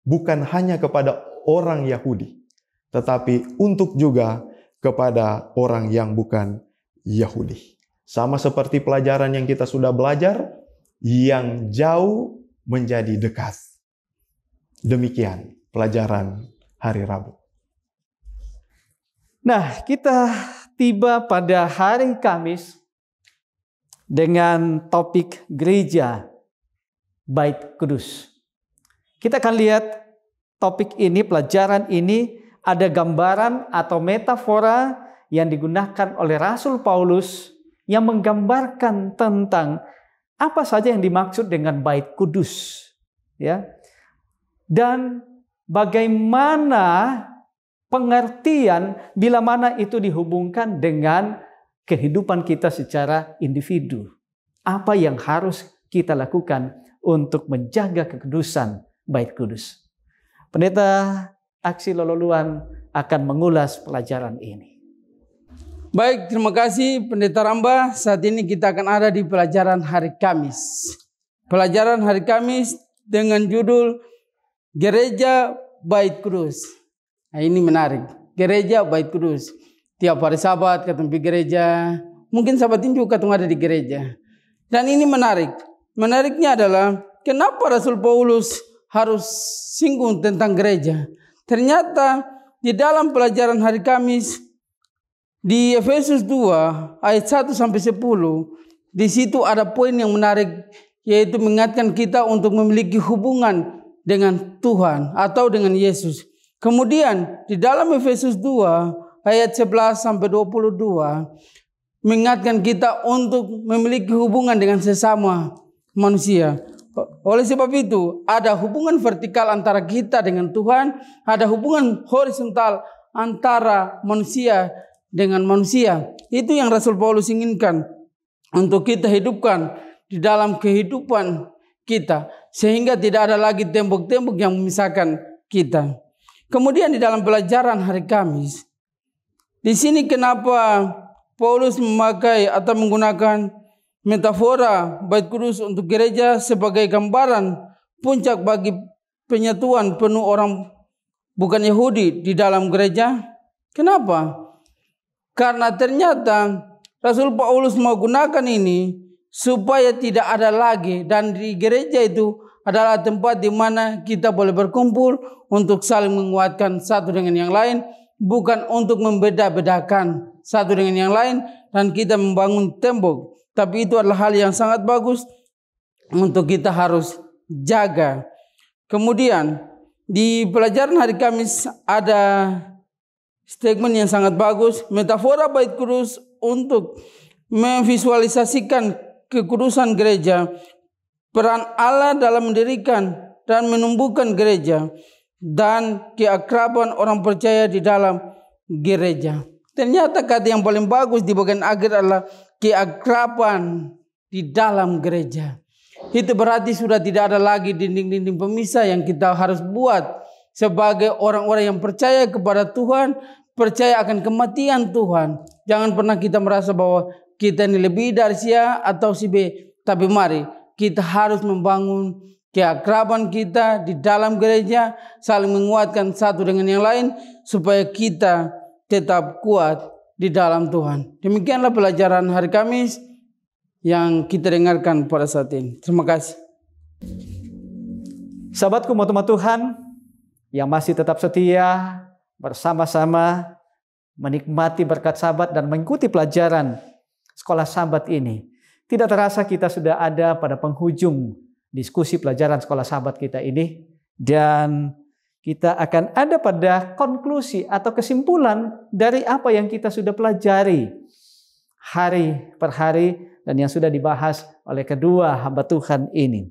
bukan hanya kepada orang Yahudi, tetapi untuk juga kepada orang yang bukan Yahudi. Sama seperti pelajaran yang kita sudah belajar, yang jauh menjadi dekat. Demikian pelajaran hari Rabu. Nah, kita tiba pada hari Kamis dengan topik gereja Bait Kudus. Kita akan lihat topik ini, pelajaran ini, ada gambaran atau metafora yang digunakan oleh Rasul Paulus yang menggambarkan tentang apa saja yang dimaksud dengan Bait Kudus, ya. Dan bagaimana pengertian bila mana itu dihubungkan dengan kehidupan kita secara individu. Apa yang harus kita lakukan untuk menjaga kekudusan Bait Kudus. Pendeta Aksi Lololuan akan mengulas pelajaran ini. Baik, terima kasih Pendeta Ramba. Saat ini kita akan ada di pelajaran hari Kamis. Pelajaran hari Kamis dengan judul Gereja Bait Kudus. Nah, ini menarik. Gereja Bait Kudus. Tiap hari Sabat ketemu di gereja. Mungkin sahabat ini juga ketemu ada di gereja. Dan ini menarik. Menariknya adalah kenapa Rasul Paulus harus singgung tentang gereja. Ternyata di dalam pelajaran hari Kamis di Efesus 2 ayat 1 sampai 10, di situ ada poin yang menarik, yaitu mengingatkan kita untuk memiliki hubungan dengan Tuhan atau dengan Yesus. Kemudian di dalam Efesus 2 ayat 11 sampai 22 mengingatkan kita untuk memiliki hubungan dengan sesama manusia. Oleh sebab itu ada hubungan vertikal antara kita dengan Tuhan, ada hubungan horizontal antara manusia dengan manusia. Itu yang Rasul Paulus inginkan untuk kita hidupkan di dalam kehidupan kita, sehingga tidak ada lagi tembok-tembok yang memisahkan kita. Kemudian di dalam pelajaran hari Kamis, di sini kenapa Paulus memakai atau menggunakan metafora Bait Kudus untuk gereja sebagai gambaran puncak bagi penyatuan penuh orang bukan Yahudi di dalam gereja. Kenapa? Karena ternyata Rasul Paulus menggunakan ini supaya tidak ada lagi, dan di gereja itu adalah tempat di mana kita boleh berkumpul untuk saling menguatkan satu dengan yang lain, bukan untuk membeda-bedakan satu dengan yang lain dan kita membangun tembok. Tapi itu adalah hal yang sangat bagus untuk kita harus jaga. Kemudian di pelajaran hari Kamis ada statement yang sangat bagus, metafora Bait Kudus untuk memvisualisasikan kekudusan gereja, peran Allah dalam mendirikan dan menumbuhkan gereja, dan keakraban orang percaya di dalam gereja. Ternyata kata yang paling bagus di bagian akhir adalah keakraban di dalam gereja. Itu berarti sudah tidak ada lagi dinding-dinding pemisah yang kita harus buat sebagai orang-orang yang percaya kepada Tuhan, percaya akan kematian Tuhan. Jangan pernah kita merasa bahwa kita ini lebih dari si A atau si B. Tapi mari kita harus membangun keakraban kita di dalam gereja, saling menguatkan satu dengan yang lain supaya kita tetap kuat di dalam Tuhan. Demikianlah pelajaran hari Kamis yang kita dengarkan pada saat ini. Terima kasih. Sahabatku, umat Tuhan yang masih tetap setia bersama-sama menikmati berkat Sabat dan mengikuti pelajaran sekolah Sabat ini. Tidak terasa kita sudah ada pada penghujung diskusi pelajaran sekolah Sabat kita ini, dan kita akan ada pada konklusi atau kesimpulan dari apa yang kita sudah pelajari hari per hari dan yang sudah dibahas oleh kedua hamba Tuhan ini.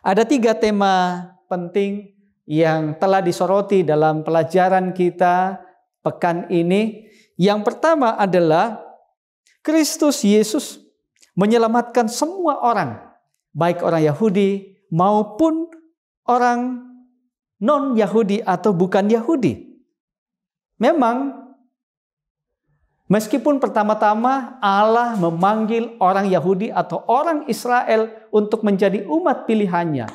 Ada 3 tema penting yang telah disoroti dalam pelajaran kita pekan ini. Yang pertama adalah Kristus Yesus menyelamatkan semua orang baik orang Yahudi maupun orang non-Yahudi atau bukan Yahudi. Memang meskipun pertama-tama Allah memanggil orang Yahudi atau orang Israel untuk menjadi umat pilihannya,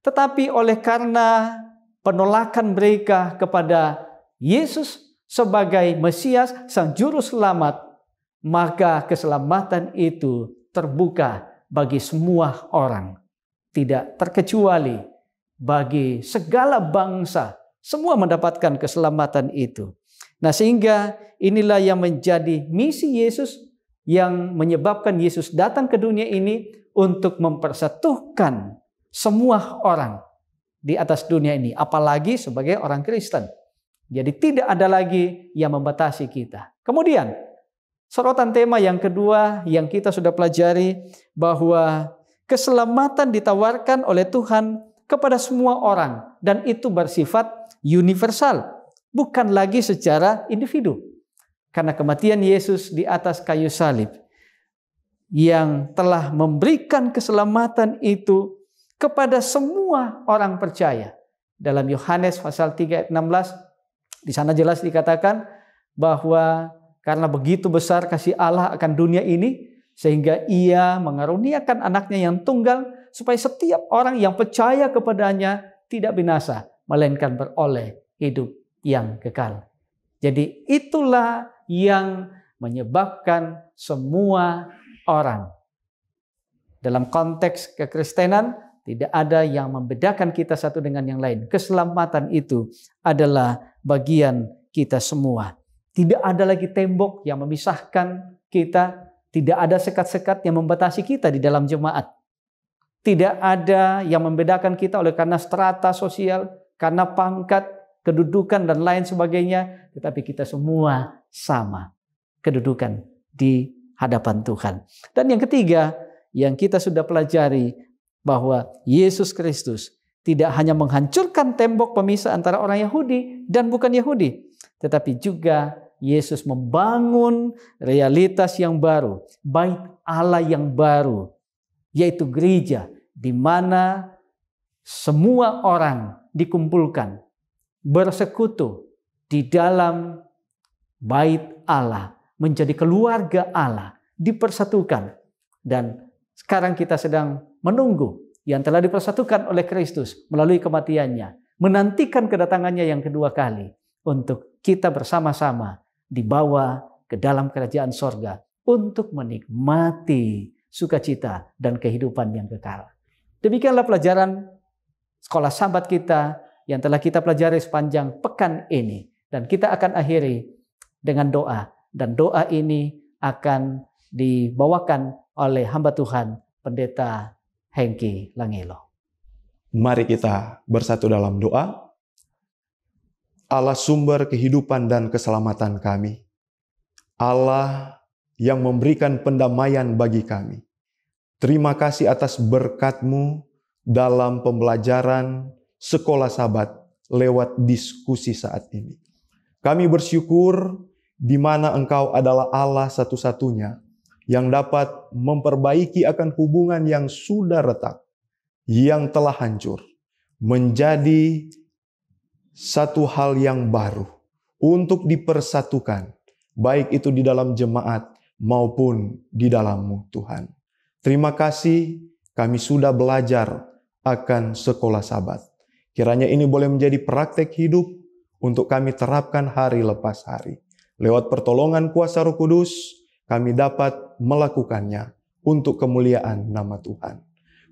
tetapi oleh karena penolakan mereka kepada Yesus sebagai Mesias, Sang Juru Selamat, maka keselamatan itu terbuka bagi semua orang, tidak terkecuali bagi segala bangsa. Semua mendapatkan keselamatan itu. Nah, sehingga inilah yang menjadi misi Yesus, yang menyebabkan Yesus datang ke dunia ini untuk mempersatukan semua orang di atas dunia ini, apalagi sebagai orang Kristen. Jadi tidak ada lagi yang membatasi kita. Kemudian sorotan tema yang kedua yang kita sudah pelajari, bahwa keselamatan ditawarkan oleh Tuhan kepada semua orang, dan itu bersifat universal, bukan lagi secara individu. Karena kematian Yesus di atas kayu salib yang telah memberikan keselamatan itu kepada semua orang percaya. Dalam Yohanes pasal 3 ayat 16, di sana jelas dikatakan bahwa karena begitu besar kasih Allah akan dunia ini, sehingga Ia mengaruniakan anaknya yang tunggal, supaya setiap orang yang percaya kepadanya tidak binasa, melainkan beroleh hidup yang kekal. Jadi itulah yang menyebabkan semua orang. Dalam konteks kekristenan, tidak ada yang membedakan kita satu dengan yang lain. Keselamatan itu adalah bagian kita semua. Tidak ada lagi tembok yang memisahkan kita. Tidak ada sekat-sekat yang membatasi kita di dalam jemaat. Tidak ada yang membedakan kita oleh karena strata sosial, karena pangkat, kedudukan, dan lain sebagainya. Tetapi kita semua sama kedudukan di hadapan Tuhan. Dan yang ketiga, yang kita sudah pelajari, bahwa Yesus Kristus tidak hanya menghancurkan tembok pemisah antara orang Yahudi dan bukan Yahudi, tetapi juga Yesus membangun realitas yang baru, bait Allah yang baru, yaitu gereja, di mana semua orang dikumpulkan, bersekutu di dalam bait Allah, menjadi keluarga Allah, dipersatukan. Dan sekarang kita sedang menunggu yang telah dipersatukan oleh Kristus melalui kematiannya, menantikan kedatangannya yang kedua kali untuk kita bersama-sama dibawa ke dalam kerajaan sorga untuk menikmati sukacita dan kehidupan yang kekal. Demikianlah pelajaran sekolah Sabat kita yang telah kita pelajari sepanjang pekan ini. Dan kita akan akhiri dengan doa. Dan doa ini akan dibawakan oleh hamba Tuhan, Pendeta Hengki Langelo. Mari kita bersatu dalam doa. Allah sumber kehidupan dan keselamatan kami. Allah yang memberikan pendamaian bagi kami. Terima kasih atas berkat-Mu dalam pembelajaran sekolah Sabat lewat diskusi saat ini. Kami bersyukur di mana Engkau adalah Allah satu-satunya yang dapat memperbaiki akan hubungan yang sudah retak, yang telah hancur, menjadi satu hal yang baru untuk dipersatukan, baik itu di dalam jemaat maupun di dalam-Mu, Tuhan. Terima kasih kami sudah belajar akan sekolah Sabat. Kiranya ini boleh menjadi praktek hidup untuk kami terapkan hari lepas hari. Lewat pertolongan kuasa Roh Kudus, kami dapat melakukannya untuk kemuliaan nama Tuhan.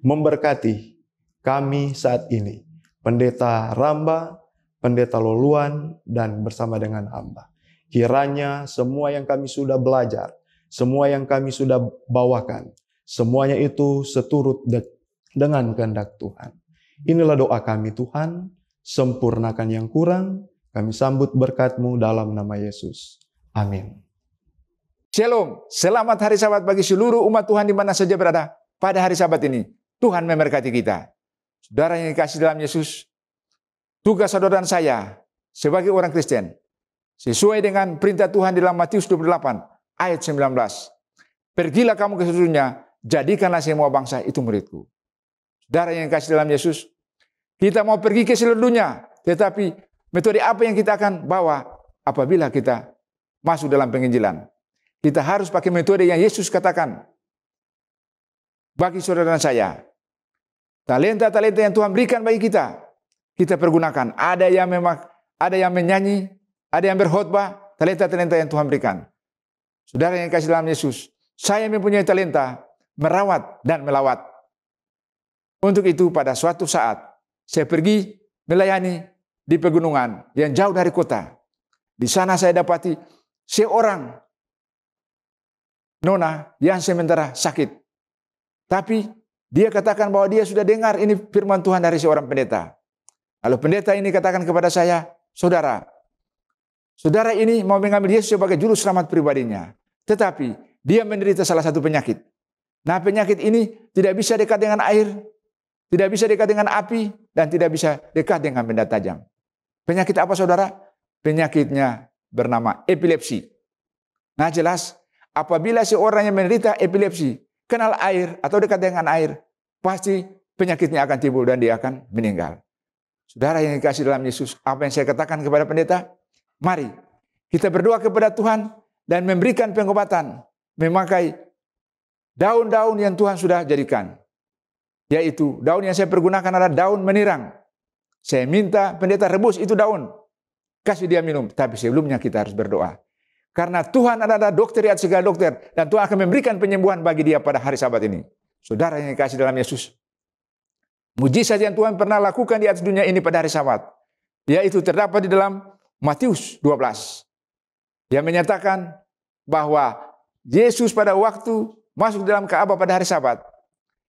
Memberkati kami saat ini, Pendeta Ramba, Pendeta Loluan, dan bersama dengan hamba. Kiranya semua yang kami sudah belajar, semua yang kami sudah bawakan, semuanya itu seturut dengan kehendak Tuhan. Inilah doa kami Tuhan, sempurnakan yang kurang, kami sambut berkat-Mu dalam nama Yesus. Amin. Shalom, selamat hari Sabat bagi seluruh umat Tuhan di mana saja berada pada hari Sabat ini. Tuhan memberkati kita. Saudara yang dikasihi dalam Yesus, tugas saudara dan saya sebagai orang Kristen, sesuai dengan perintah Tuhan di dalam Matius 28 ayat 19. Pergilah kamu ke seluruh dunia, jadikanlah semua bangsa itu muridku. Saudara yang kasih dalam Yesus, kita mau pergi ke seluruh dunia, tetapi metode apa yang kita akan bawa apabila kita masuk dalam penginjilan? Kita harus pakai metode yang Yesus katakan. Bagi saudara dan saya, talenta-talenta yang Tuhan berikan bagi kita, kita pergunakan. Ada yang menyanyi, ada yang berkhotbah, talenta-talenta yang Tuhan berikan. Saudara yang kasih dalam Yesus, saya mempunyai talenta merawat dan melawat. Untuk itu pada suatu saat, saya pergi melayani di pegunungan yang jauh dari kota. Di sana saya dapati seorang nona yang sementara sakit. Tapi dia katakan bahwa dia sudah dengar ini firman Tuhan dari seorang pendeta. Lalu pendeta ini katakan kepada saya, saudara ini mau mengambil Yesus sebagai juru selamat pribadinya. Tetapi dia menderita salah satu penyakit. Nah, penyakit ini tidak bisa dekat dengan air, tidak bisa dekat dengan api, dan tidak bisa dekat dengan benda tajam. Penyakit apa saudara? Penyakitnya bernama epilepsi. Nah, jelas apabila seorang yang menderita epilepsi kenal air atau dekat dengan air, pasti penyakitnya akan timbul dan dia akan meninggal. Saudara yang dikasih dalam Yesus, apa yang saya katakan kepada pendeta? Mari kita berdoa kepada Tuhan dan memberikan pengobatan, memakai daun-daun yang Tuhan sudah jadikan. Yaitu daun yang saya pergunakan adalah daun menirang. Saya minta pendeta rebus itu daun, kasih dia minum. Tapi sebelumnya kita harus berdoa. Karena Tuhan adalah dokter di atas segala dokter. Dan Tuhan akan memberikan penyembuhan bagi dia pada hari Sabat ini. Saudara yang dikasih dalam Yesus, mujizat yang Tuhan pernah lakukan di atas dunia ini pada hari Sabat, yaitu terdapat di dalam Matius 12. Yang menyatakan bahwa Yesus pada waktu masuk dalam Ka'bah pada hari Sabat,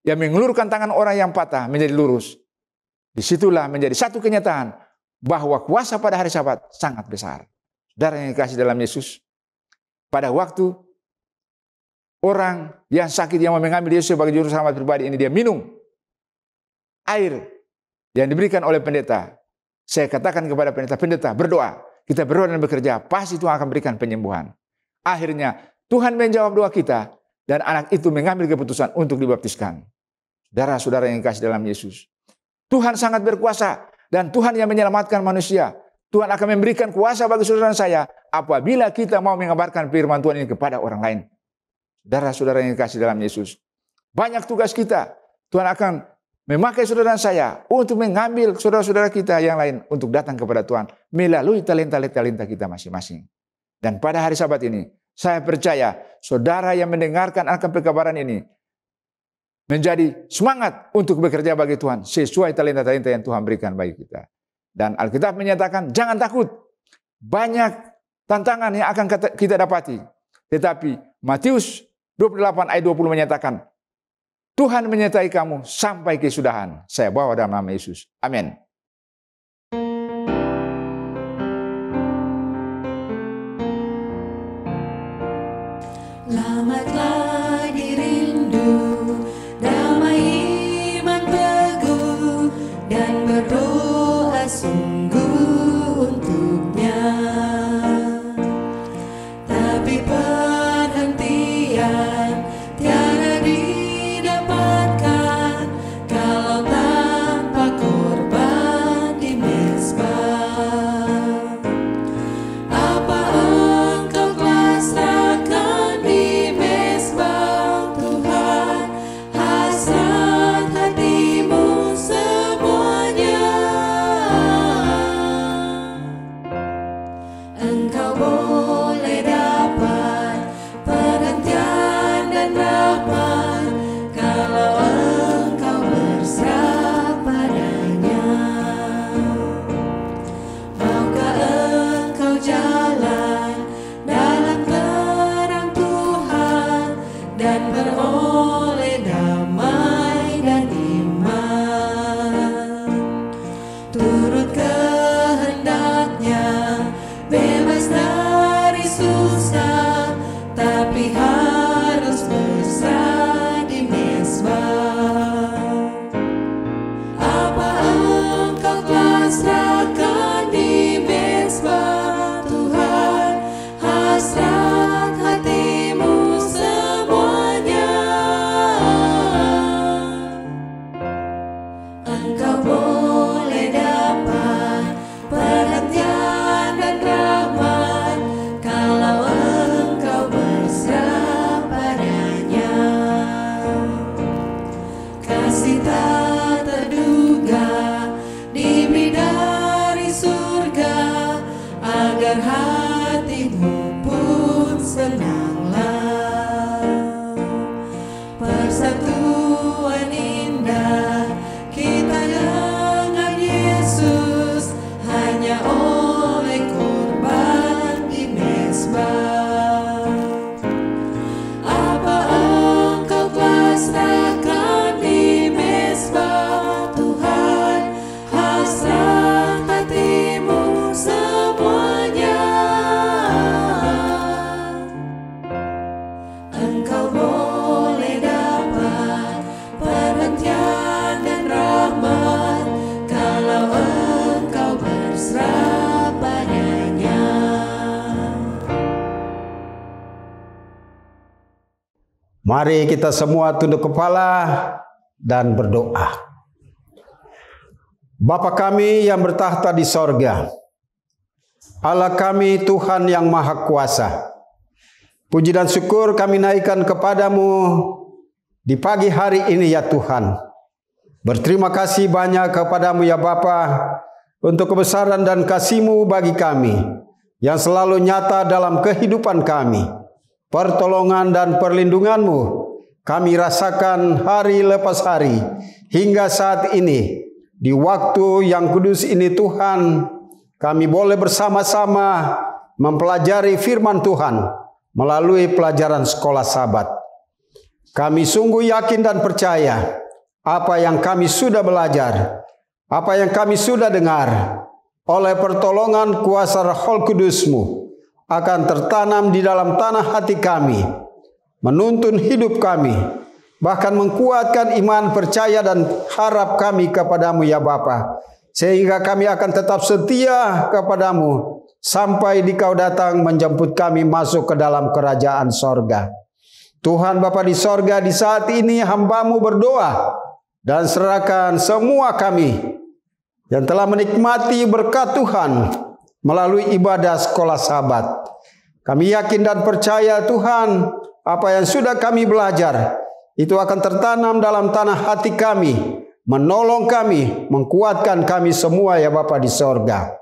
yang mengulurkan tangan orang yang patah menjadi lurus. Disitulah menjadi satu kenyataan bahwa kuasa pada hari Sabat sangat besar. Saudara yang dikasih dalam Yesus, pada waktu orang yang sakit yang mau mengambil Yesus sebagai juru selamat pribadi ini, dia minum air yang diberikan oleh pendeta. Saya katakan kepada pendeta berdoa. Kita berdoa dan bekerja, pasti Tuhan akan berikan penyembuhan. Akhirnya Tuhan menjawab doa kita dan anak itu mengambil keputusan untuk dibaptiskan. Saudara-saudara yang dikasih dalam Yesus, Tuhan sangat berkuasa dan Tuhan yang menyelamatkan manusia. Tuhan akan memberikan kuasa bagi saudara dan saya apabila kita mau mengabarkan firman Tuhan ini kepada orang lain. Saudara-saudara yang dikasih dalam Yesus, banyak tugas kita. Tuhan akan memakai saudara dan saya untuk mengambil saudara-saudara kita yang lain untuk datang kepada Tuhan melalui talenta-talenta kita masing-masing. Dan pada hari Sabat ini, saya percaya saudara yang mendengarkan akan pekabaran ini menjadi semangat untuk bekerja bagi Tuhan sesuai talenta-talenta yang Tuhan berikan bagi kita. Dan Alkitab menyatakan jangan takut. Banyak tantangan yang akan kita dapati. Tetapi Matius 28 ayat 20 menyatakan Tuhan menyertai kamu sampai kesudahan. Saya bawa dalam nama Yesus. Amin. Selamatlah dirindu, damai iman teguh, dan berdoa sungguh untuknya. Tapi perhentian tiada didapatkan kalau tanpa korban di mezbah. Apa engkau telah serahkan di mezbah Tuhan, hasrat hatimu semuanya. Engkau boleh dapat perhatian dan rahmat kalau engkau berserah padanya. Maukah engkau jalan dalam terang Tuhan dan beroleh damai dan iman, turut kehendaknya, bebas dari susah hatimu pun senanglah. Persatuan indah kita dengan Yesus hanya oleh kurban di mezbah. Apa engkau pasrahkan di mezbah Tuhan, hasrat hatimu semuanya. Engkau boleh dapat perhatian dan rahmat kalau engkau berserah padanya. Mari kita semua tunduk kepala dan berdoa. Bapa kami yang bertahta di sorga, Allah kami Tuhan yang Maha Kuasa, puji dan syukur kami naikkan kepadamu di pagi hari ini ya Tuhan. Berterima kasih banyak kepadamu ya Bapa untuk kebesaran dan kasih-Mu bagi kami yang selalu nyata dalam kehidupan kami. Pertolongan dan perlindungan-Mu kami rasakan hari lepas hari hingga saat ini. Di waktu yang kudus ini Tuhan, kami boleh bersama-sama mempelajari firman Tuhan melalui pelajaran sekolah Sabat. Kami sungguh yakin dan percaya apa yang kami sudah belajar, apa yang kami sudah dengar, oleh pertolongan kuasa Roh Kudus-Mu akan tertanam di dalam tanah hati kami, menuntun hidup kami, bahkan menguatkan iman, percaya dan harap kami kepadamu ya Bapa, sehingga kami akan tetap setia kepadamu sampai Dikau datang menjemput kami masuk ke dalam kerajaan sorga. Tuhan Bapa di sorga, di saat ini hamba-Mu berdoa dan serahkan semua kami yang telah menikmati berkat Tuhan melalui ibadah sekolah Sabat. Kami yakin dan percaya Tuhan, apa yang sudah kami belajar itu akan tertanam dalam tanah hati kami, menolong kami, menguatkan kami semua ya Bapa di sorga.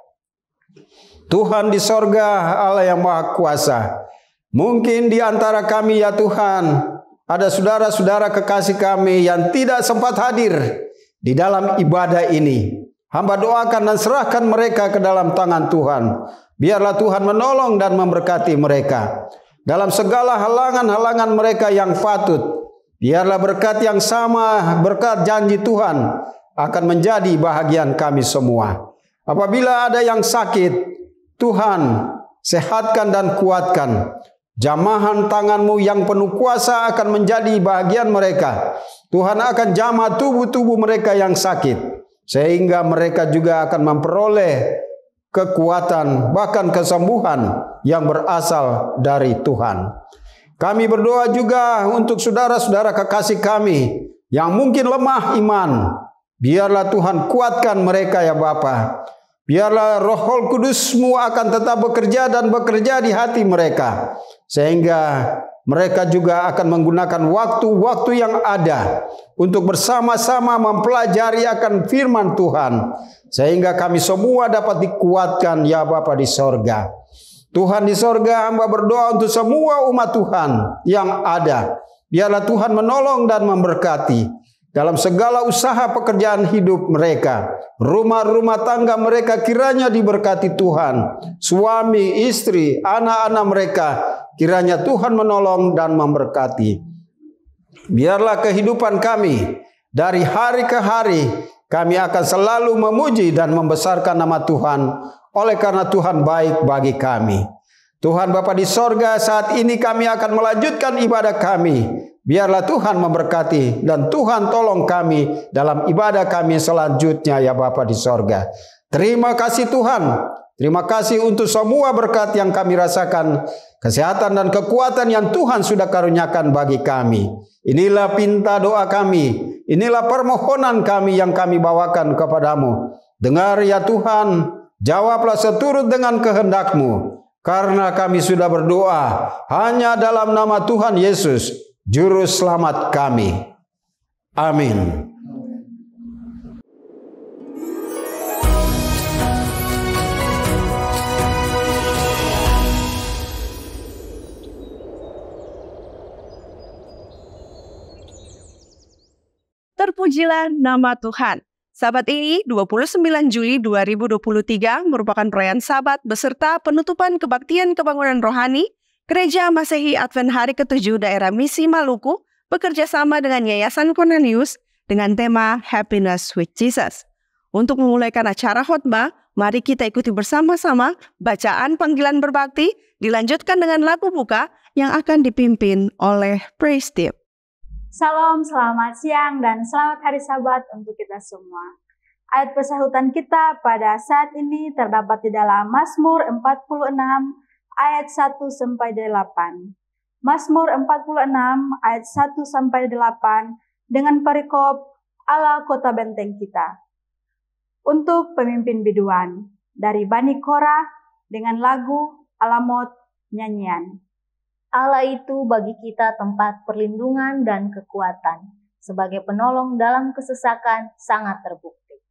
Tuhan di sorga, Allah yang Maha Kuasa, mungkin di antara kami ya Tuhan, ada saudara-saudara kekasih kami yang tidak sempat hadir di dalam ibadah ini. Hamba doakan dan serahkan mereka ke dalam tangan Tuhan. Biarlah Tuhan menolong dan memberkati mereka dalam segala halangan-halangan mereka yang patut. Biarlah berkat yang sama, berkat janji Tuhan akan menjadi bahagian kami semua. Apabila ada yang sakit, Tuhan sehatkan dan kuatkan. Jamahan tangan-Mu yang penuh kuasa akan menjadi bahagian mereka. Tuhan akan jamah tubuh-tubuh mereka yang sakit, sehingga mereka juga akan memperoleh kekuatan, bahkan kesembuhan yang berasal dari Tuhan. Kami berdoa juga untuk saudara-saudara kekasih kami yang mungkin lemah iman. Biarlah Tuhan kuatkan mereka ya Bapa. Biarlah Roh Kudus-Mu akan tetap bekerja dan bekerja di hati mereka, sehingga mereka juga akan menggunakan waktu-waktu yang ada untuk bersama-sama mempelajari akan firman Tuhan, sehingga kami semua dapat dikuatkan ya Bapa di sorga. Tuhan di sorga, hamba berdoa untuk semua umat Tuhan yang ada. Biarlah Tuhan menolong dan memberkati dalam segala usaha pekerjaan hidup mereka. Rumah-rumah tangga mereka kiranya diberkati Tuhan. Suami, istri, anak-anak mereka kiranya Tuhan menolong dan memberkati. Biarlah kehidupan kami dari hari ke hari, kami akan selalu memuji dan membesarkan nama Tuhan, oleh karena Tuhan baik bagi kami. Tuhan Bapa di sorga, saat ini kami akan melanjutkan ibadah kami. Biarlah Tuhan memberkati dan Tuhan tolong kami dalam ibadah kami selanjutnya ya Bapa di sorga. Terima kasih Tuhan. Terima kasih untuk semua berkat yang kami rasakan, kesehatan dan kekuatan yang Tuhan sudah karuniakan bagi kami. Inilah pinta doa kami, inilah permohonan kami yang kami bawakan kepadamu. Dengar ya Tuhan, jawablah seturut dengan kehendak-Mu, karena kami sudah berdoa hanya dalam nama Tuhan Yesus, Juru Selamat kami. Amin. Terpujilah nama Tuhan. Sabat ini 29 Juli 2023 merupakan perayaan Sabat beserta penutupan kebaktian kebangunan rohani Gereja Masehi Advent Hari ke-7 Daerah Misi Maluku bekerja sama dengan Yayasan Cornelius dengan tema Happiness with Jesus. Untuk memulaikan acara khotbah, mari kita ikuti bersama-sama bacaan panggilan berbakti dilanjutkan dengan lagu buka yang akan dipimpin oleh Praise Team. Salam, selamat siang dan selamat hari Sabat untuk kita semua. Ayat persahutan kita pada saat ini terdapat di dalam Mazmur 46 ayat 1-8. Mazmur 46 ayat 1-8 dengan perikop Allah kota benteng kita. Untuk pemimpin biduan dari Bani Korah dengan lagu Alamot nyanyian. Allah itu bagi kita tempat perlindungan dan kekuatan, sebagai penolong dalam kesesakan sangat terbukti.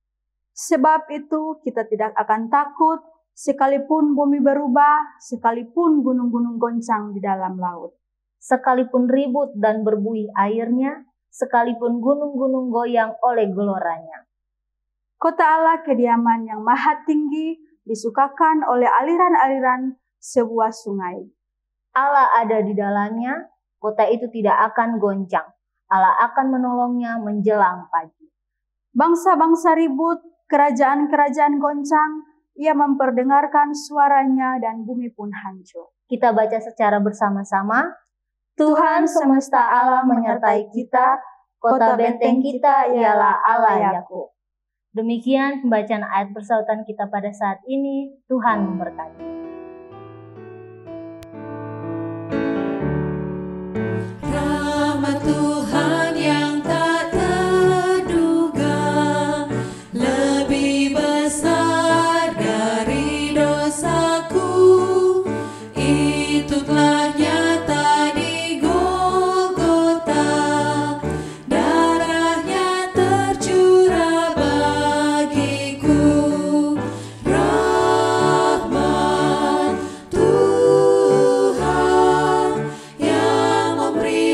Sebab itu kita tidak akan takut, sekalipun bumi berubah, sekalipun gunung-gunung goncang di dalam laut. Sekalipun ribut dan berbuih airnya, sekalipun gunung-gunung goyang oleh geloranya. Kota Allah kediaman yang maha tinggi, disukakan oleh aliran-aliran sebuah sungai. Allah ada di dalamnya, kota itu tidak akan goncang. Allah akan menolongnya menjelang pagi. Bangsa-bangsa ribut, kerajaan-kerajaan goncang, ia memperdengarkan suaranya dan bumi pun hancur. Kita baca secara bersama-sama. Tuhan semesta Allah menyertai kita, kota benteng kita ialah Allah Yakub. Demikian pembacaan ayat persahutan kita pada saat ini. Tuhan memberkati. Tuhan yang tak terduga lebih besar dari dosaku, itu telah nyata di Golgota, darahnya tercurah bagiku. Rahmat Tuhan yang memberi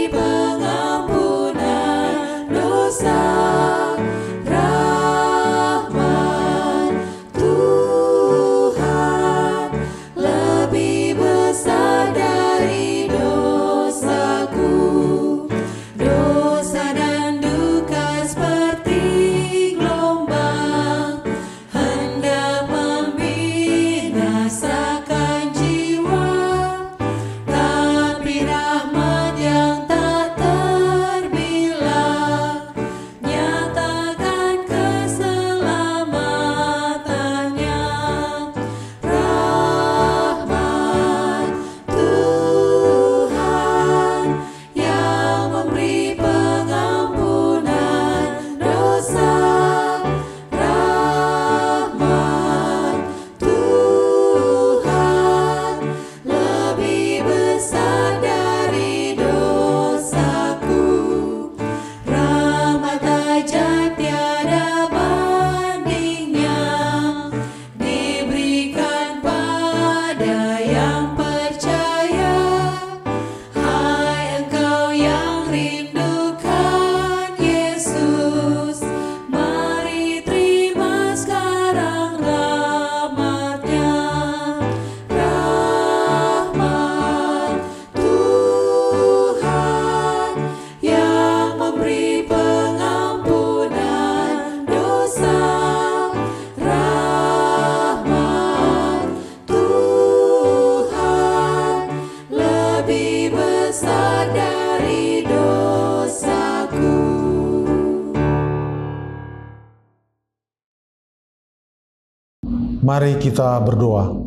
Mari kita berdoa.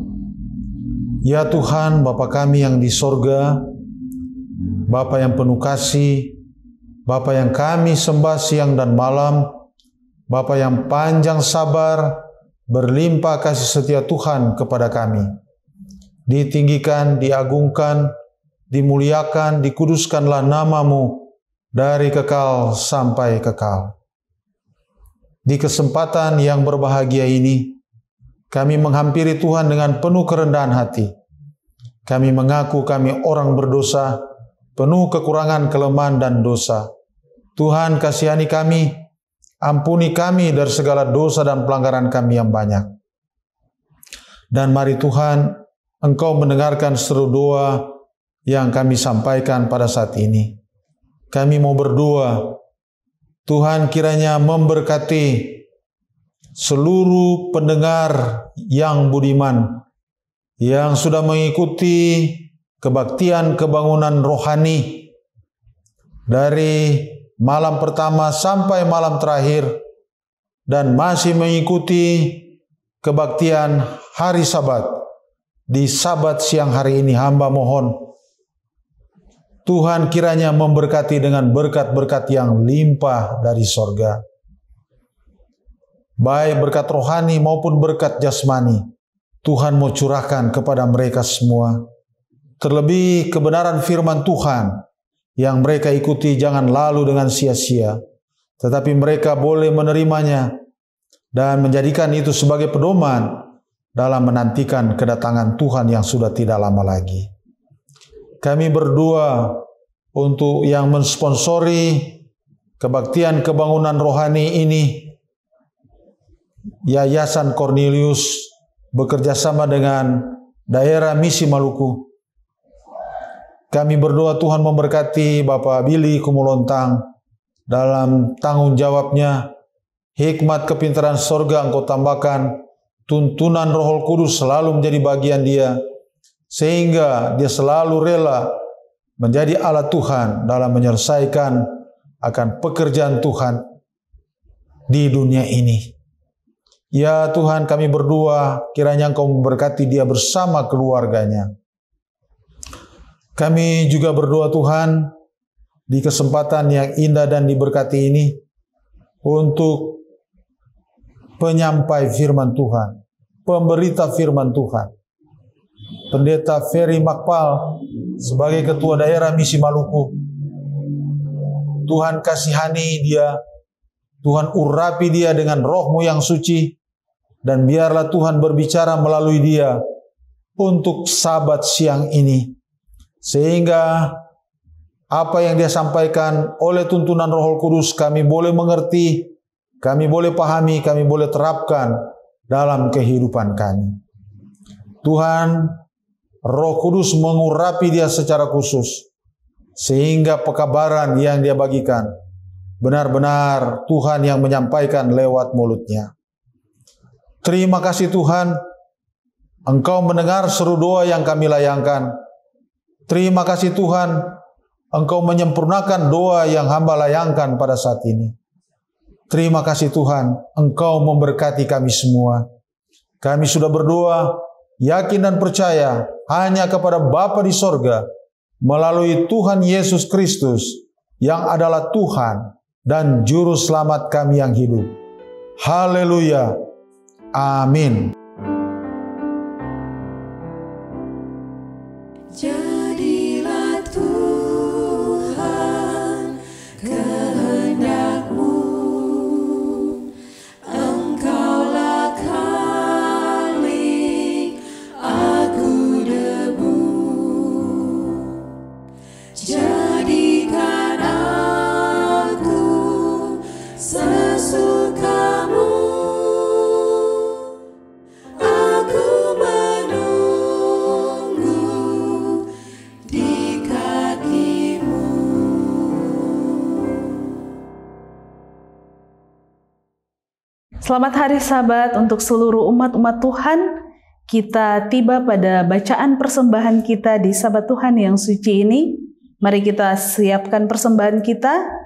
Ya Tuhan, Bapa kami yang di sorga, Bapa yang penuh kasih, Bapa yang kami sembah siang dan malam, Bapa yang panjang sabar, berlimpah kasih setia Tuhan kepada kami. Ditinggikan, diagungkan, dimuliakan, dikuduskanlah nama-Mu dari kekal sampai kekal. Di kesempatan yang berbahagia ini, kami menghampiri Tuhan dengan penuh kerendahan hati. Kami mengaku kami orang berdosa, penuh kekurangan, kelemahan, dan dosa. Tuhan kasihani kami, Ampuni kami dari segala dosa dan pelanggaran kami yang banyak. Dan mari Tuhan, Engkau mendengarkan seru doa yang kami sampaikan pada saat ini. Kami mau berdoa, Tuhan kiranya memberkati seluruh pendengar yang budiman, yang sudah mengikuti kebaktian kebangunan rohani dari malam pertama sampai malam terakhir, dan masih mengikuti kebaktian hari Sabat. Di Sabat siang hari ini hamba mohon Tuhan kiranya memberkati dengan berkat-berkat yang limpah dari sorga. Baik berkat rohani maupun berkat jasmani, Tuhan mau curahkan kepada mereka semua. Terlebih kebenaran firman Tuhan yang mereka ikuti jangan lalu dengan sia-sia, tetapi mereka boleh menerimanya dan menjadikan itu sebagai pedoman dalam menantikan kedatangan Tuhan yang sudah tidak lama lagi. Kami berdoa untuk yang mensponsori kebaktian kebangunan rohani ini, Yayasan Cornelius bekerja sama dengan daerah Misi Maluku. Kami berdoa Tuhan memberkati Bapak Billy Kumulontang dalam tanggung jawabnya, hikmat kepintaran sorga Engkau tambahkan, tuntunan Roh Kudus selalu menjadi bagian dia, sehingga dia selalu rela menjadi alat Tuhan dalam menyelesaikan akan pekerjaan Tuhan di dunia ini. Ya Tuhan, kami berdoa kiranya Engkau memberkati dia bersama keluarganya. Kami juga berdoa Tuhan di kesempatan yang indah dan diberkati ini untuk penyampai firman Tuhan, pemberita firman Tuhan, Pendeta Ferry Makpal sebagai Ketua Daerah Misi Maluku. Tuhan kasihani dia, Tuhan urapi dia dengan Roh-Mu yang suci, dan biarlah Tuhan berbicara melalui dia untuk Sabat siang ini, sehingga apa yang dia sampaikan oleh tuntunan Roh Kudus kami boleh mengerti, kami boleh pahami, kami boleh terapkan dalam kehidupan kami. Tuhan, Roh Kudus mengurapi dia secara khusus, sehingga pekabaran yang dia bagikan benar-benar Tuhan yang menyampaikan lewat mulutnya. Terima kasih Tuhan, Engkau mendengar seru doa yang kami layangkan. Terima kasih Tuhan, Engkau menyempurnakan doa yang hamba layangkan pada saat ini. Terima kasih Tuhan, Engkau memberkati kami semua. Kami sudah berdoa, yakin dan percaya hanya kepada Bapa di sorga, melalui Tuhan Yesus Kristus, yang adalah Tuhan dan Juru Selamat kami yang hidup. Haleluya. Amin. Jadilah Tuhan kehendak-Mu, Engkaulah Khalik, aku debu. Jadikan aku sesuka-Mu, aku menunggu di kaki-Mu. Selamat Hari Sabat untuk seluruh umat-umat Tuhan. Kita tiba pada bacaan persembahan kita di Sabat Tuhan yang suci ini. Mari kita siapkan persembahan kita.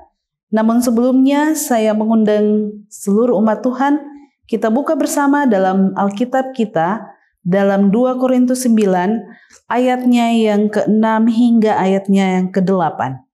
Namun sebelumnya saya mengundang seluruh umat Tuhan, kita buka bersama dalam Alkitab kita, dalam 2 Korintus 9, ayatnya yang ke-6 hingga ayatnya yang ke-8.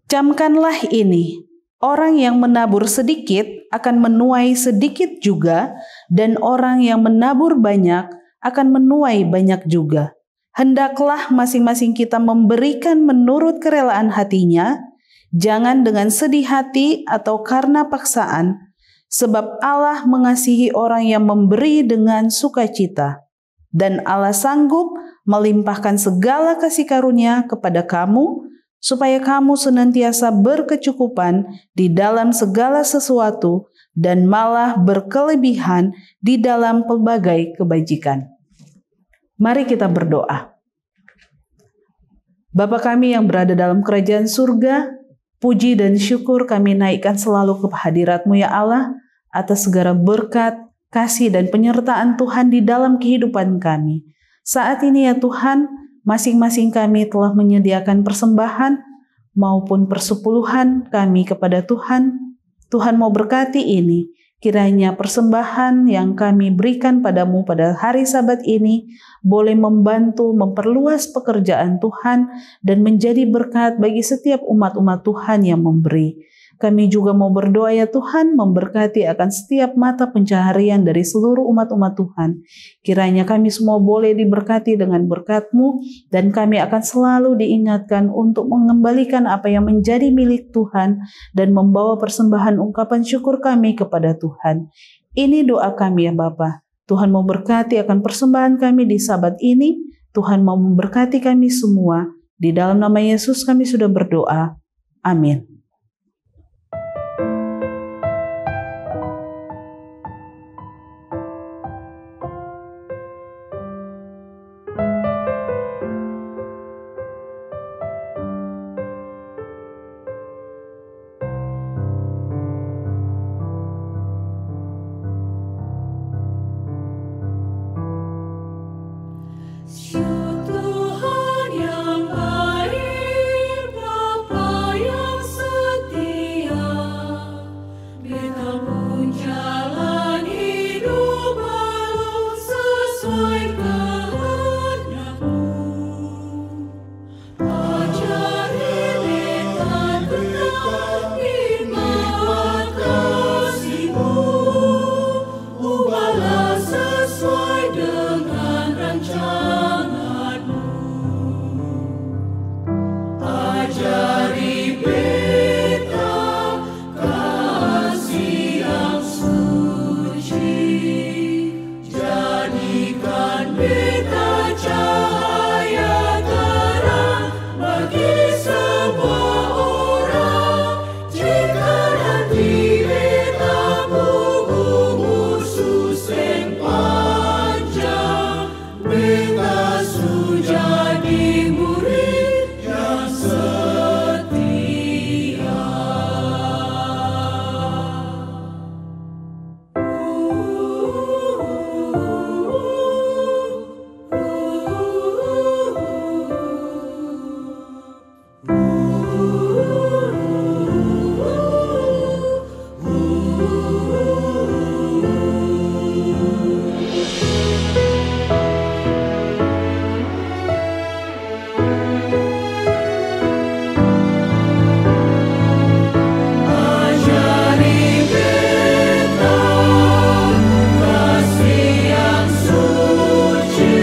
Camkanlah ini, orang yang menabur sedikit akan menuai sedikit juga, dan orang yang menabur banyak akan menuai banyak juga. Hendaklah masing-masing kita memberikan menurut kerelaan hatinya, jangan dengan sedih hati atau karena paksaan, sebab Allah mengasihi orang yang memberi dengan sukacita. Dan Allah sanggup melimpahkan segala kasih karunia kepada kamu supaya kamu senantiasa berkecukupan di dalam segala sesuatu dan malah berkelebihan di dalam pelbagai kebajikan. Mari kita berdoa. Bapa kami yang berada dalam kerajaan surga, puji dan syukur kami naikkan selalu ke hadirat-Mu ya Allah, atas segala berkat, kasih dan penyertaan Tuhan di dalam kehidupan kami. Saat ini ya Tuhan, masing-masing kami telah menyediakan persembahan maupun persepuluhan kami kepada Tuhan. Tuhan mau berkati ini, kiranya persembahan yang kami berikan padamu pada hari Sabat ini boleh membantu memperluas pekerjaan Tuhan dan menjadi berkat bagi setiap umat-umat Tuhan yang memberi. Kami juga mau berdoa ya Tuhan, memberkati akan setiap mata pencaharian dari seluruh umat-umat Tuhan. Kiranya kami semua boleh diberkati dengan berkat-Mu, dan kami akan selalu diingatkan untuk mengembalikan apa yang menjadi milik Tuhan dan membawa persembahan ungkapan syukur kami kepada Tuhan. Ini doa kami ya Bapa. Tuhan mau berkati akan persembahan kami di Sabat ini. Tuhan mau memberkati kami semua. Di dalam nama Yesus kami sudah berdoa. Amin. Tuhan yang baik, Bapa yang setia, Beta pun jalan hidup baru sesuai kehendak-Mu. Ajari Beta tetap nikmat kasih-Mu, ubahlah sesuai dengan rancangan-Mu. Ajari Beta kasih yang suci, jadikan Beta cahaya terang bagi semua orang. Jika nanti Beta berumur suseng panjang, Beta jadi murid yang setia. Ajari Beta kasih yang suci,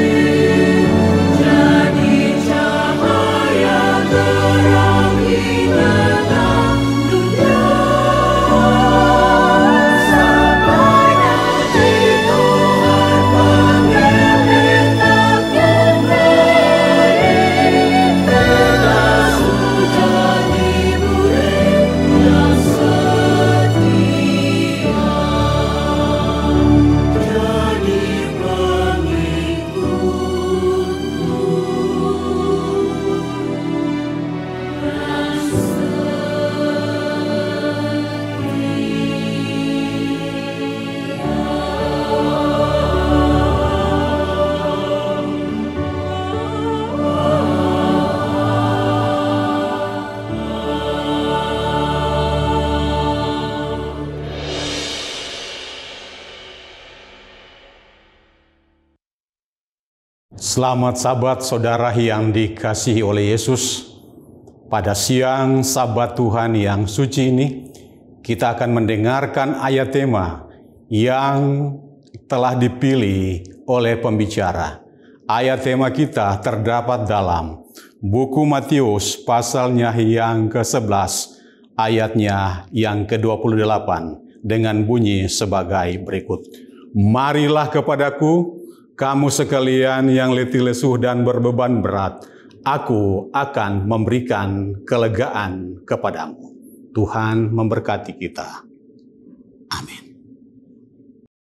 jadi cahaya terang di tengah dunia. Sampai nanti Tuhan panggil Beta kembali, Beta jadi murid yang setia, jadi Selamat Sabat saudara yang dikasihi oleh Yesus. Pada siang Sabat Tuhan yang suci ini, kita akan mendengarkan ayat tema yang telah dipilih oleh pembicara. Ayat tema kita terdapat dalam buku Matius pasalnya yang ke-11, ayatnya yang ke-28, dengan bunyi sebagai berikut. Marilah kepadaku, kamu sekalian yang letih lesu dan berbeban berat, aku akan memberikan kelegaan kepadamu. Tuhan memberkati kita. Amin.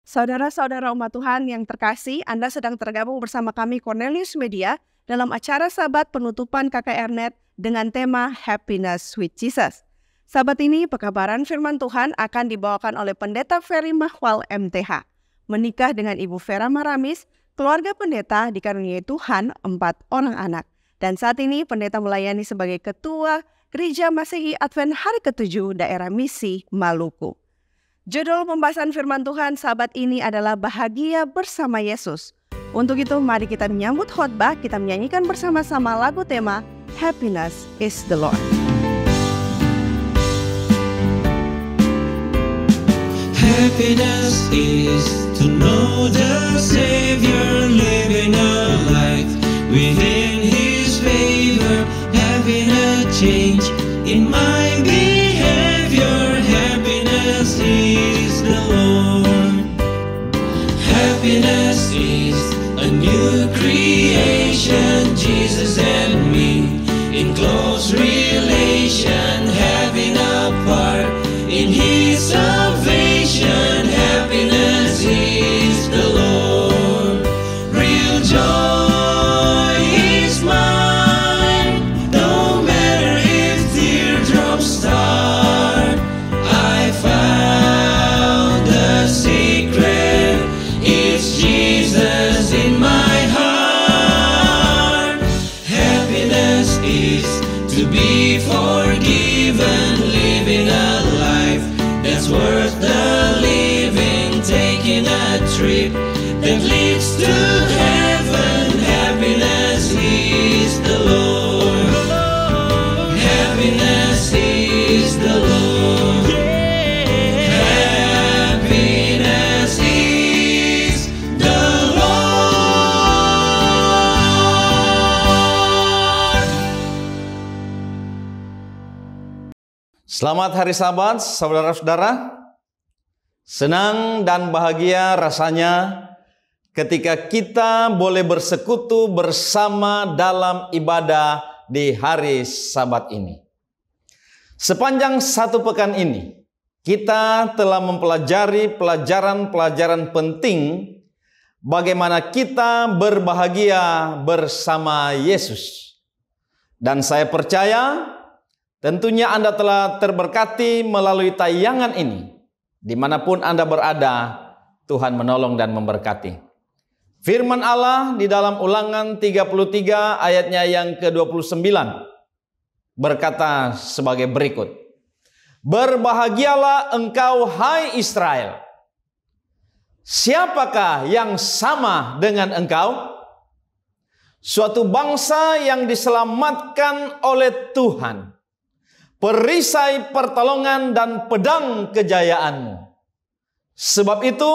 Saudara-saudara umat Tuhan yang terkasih, Anda sedang tergabung bersama kami Cornelius Media dalam acara Sabat penutupan KKR-Net dengan tema Happiness with Jesus. Sabat ini pekabaran firman Tuhan akan dibawakan oleh Pendeta Ferry Mahwal MTH. Menikah dengan Ibu Vera Maramis, keluarga pendeta dikaruniai Tuhan 4 orang anak. Dan saat ini pendeta melayani sebagai Ketua Gereja Masehi Advent Hari ke-7 Daerah Misi Maluku. Judul pembahasan firman Tuhan Sabat ini adalah Bahagia Bersama Yesus. Untuk itu mari kita menyambut khotbah, kita menyanyikan bersama-sama lagu tema Happiness is the Lord. Happiness is to know the Savior, living a life within His favor, having a change in my behavior. Happiness is the Lord. Happiness is a new creation, Jesus and me in close relation, having a part in His salvation. Happiness is the Lord. Real joy is mine, no matter if teardrops start. I found the secret, it's Jesus in my heart. Happiness is to be forgiven, living a life that's worth the living, taking a trip that leads to heaven. Happiness is the Lord. Happiness is the Lord. Happiness is the Lord. Selamat Hari Sabat, saudara-saudara. Senang dan bahagia rasanya ketika kita boleh bersekutu bersama dalam ibadah di hari Sabat ini. Sepanjang satu pekan ini, kita telah mempelajari pelajaran-pelajaran penting bagaimana kita berbahagia bersama Yesus. Dan saya percaya tentunya Anda telah terberkati melalui tayangan ini. Dimanapun Anda berada, Tuhan menolong dan memberkati. Firman Allah di dalam Ulangan 33 ayatnya yang ke-29 berkata sebagai berikut. Berbahagialah engkau hai Israel. Siapakah yang sama dengan engkau? Suatu bangsa yang diselamatkan oleh Tuhan. Perisai pertolongan dan pedang kejayaanmu. Sebab itu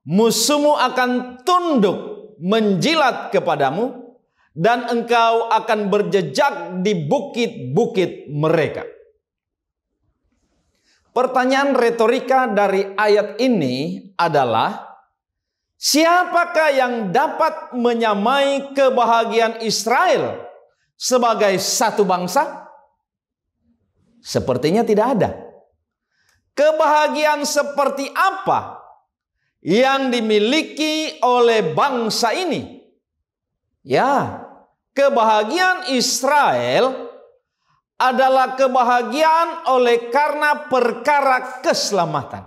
musuhmu akan tunduk menjilat kepadamu dan engkau akan berjejak di bukit-bukit mereka. Pertanyaan retorika dari ayat ini adalah, siapakah yang dapat menyamai kebahagiaan Israel sebagai satu bangsa? Sepertinya tidak ada. Kebahagiaan seperti apa yang dimiliki oleh bangsa ini? Ya, kebahagiaan Israel adalah kebahagiaan oleh karena perkara keselamatan.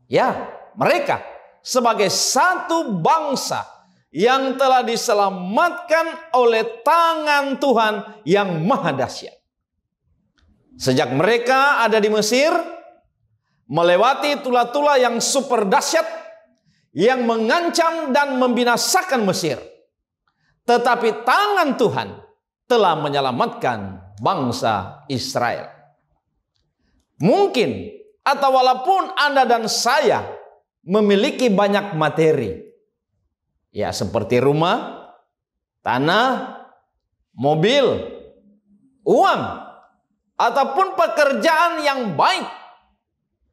Ya, mereka sebagai satu bangsa yang telah diselamatkan oleh tangan Tuhan yang maha dahsyat. Sejak mereka ada di Mesir, melewati tula-tula yang super dahsyat yang mengancam dan membinasakan Mesir. Tetapi tangan Tuhan telah menyelamatkan bangsa Israel. Mungkin atau walaupun Anda dan saya memiliki banyak materi, ya seperti rumah, tanah, mobil, uang, ataupun pekerjaan yang baik,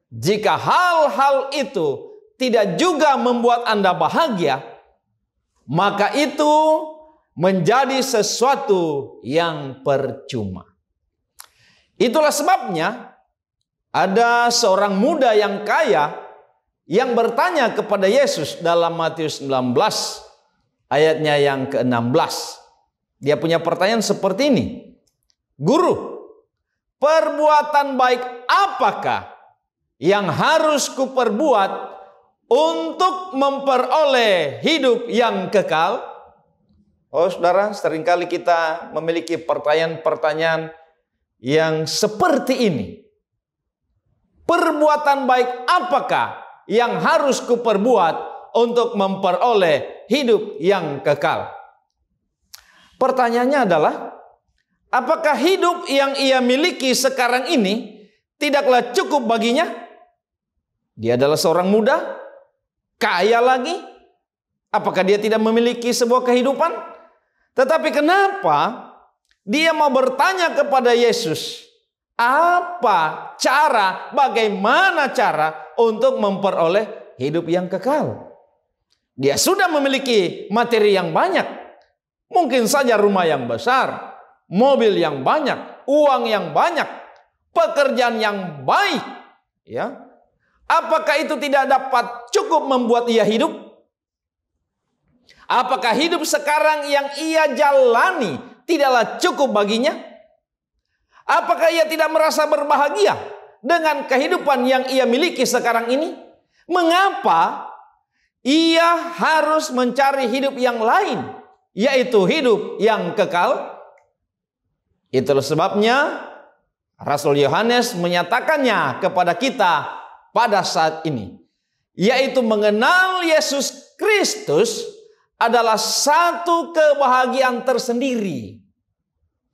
jika hal-hal itu tidak juga membuat Anda bahagia, maka itu menjadi sesuatu yang percuma. Itulah sebabnya ada seorang muda yang kaya yang bertanya kepada Yesus dalam Matius 19 ayatnya yang ke-16. Dia punya pertanyaan seperti ini. Guru, perbuatan baik apakah yang harus kuperbuat untuk memperoleh hidup yang kekal? Oh saudara, seringkali kita memiliki pertanyaan-pertanyaan yang seperti ini. Perbuatan baik apakah yang harus kuperbuat untuk memperoleh hidup yang kekal? Pertanyaannya adalah, apakah hidup yang ia miliki sekarang ini tidaklah cukup baginya? Dia adalah seorang muda, kaya lagi. Apakah dia tidak memiliki sebuah kehidupan? Tetapi kenapa dia mau bertanya kepada Yesus, apa cara, bagaimana cara untuk memperoleh hidup yang kekal? Dia sudah memiliki materi yang banyak. Mungkin saja rumah yang besar, mobil yang banyak, uang yang banyak, pekerjaan yang baik. Ya, apakah itu tidak dapat cukup membuat ia hidup? Apakah hidup sekarang yang ia jalani tidaklah cukup baginya? Apakah ia tidak merasa berbahagia dengan kehidupan yang ia miliki sekarang ini? Mengapa ia harus mencari hidup yang lain, yaitu hidup yang kekal? Itulah sebabnya Rasul Yohanes menyatakannya kepada kita pada saat ini, yaitu mengenal Yesus Kristus adalah satu kebahagiaan tersendiri.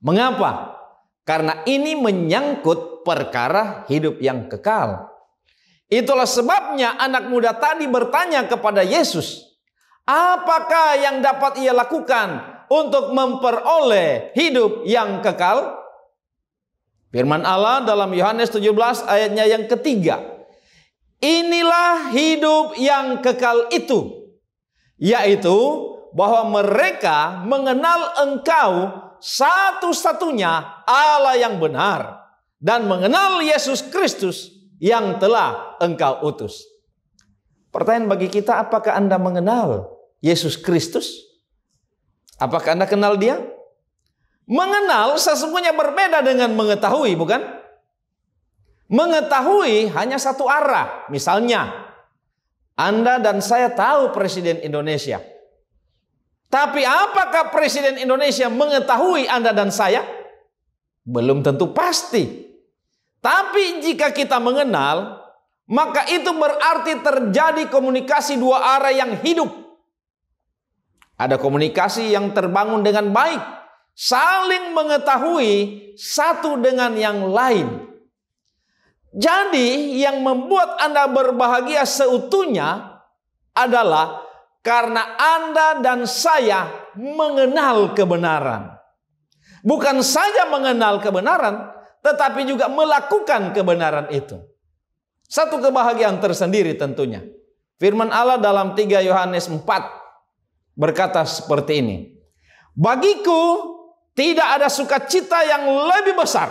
Mengapa? Karena ini menyangkut perkara hidup yang kekal. Itulah sebabnya anak muda tadi bertanya kepada Yesus, apakah yang dapat ia lakukan untuk memperoleh hidup yang kekal? Firman Allah dalam Yohanes 17 ayatnya yang ketiga. Inilah hidup yang kekal itu, yaitu bahwa mereka mengenal Engkau satu-satunya Allah yang benar dan mengenal Yesus Kristus yang telah Engkau utus. Pertanyaan bagi kita, apakah Anda mengenal Yesus Kristus? Apakah Anda kenal Dia? Mengenal sesungguhnya berbeda dengan mengetahui, bukan? Mengetahui hanya satu arah. Misalnya, Anda dan saya tahu Presiden Indonesia. Tapi apakah Presiden Indonesia mengetahui Anda dan saya? Belum tentu pasti. Tapi jika kita mengenal, maka itu berarti terjadi komunikasi dua arah yang hidup. Ada komunikasi yang terbangun dengan baik, saling mengetahui satu dengan yang lain. Jadi yang membuat Anda berbahagia seutuhnya adalah karena Anda dan saya mengenal kebenaran. Bukan saja mengenal kebenaran, tetapi juga melakukan kebenaran itu. Satu kebahagiaan tersendiri tentunya. Firman Allah dalam 3 Yohanes 4 berkata seperti ini. Bagiku tidak ada sukacita yang lebih besar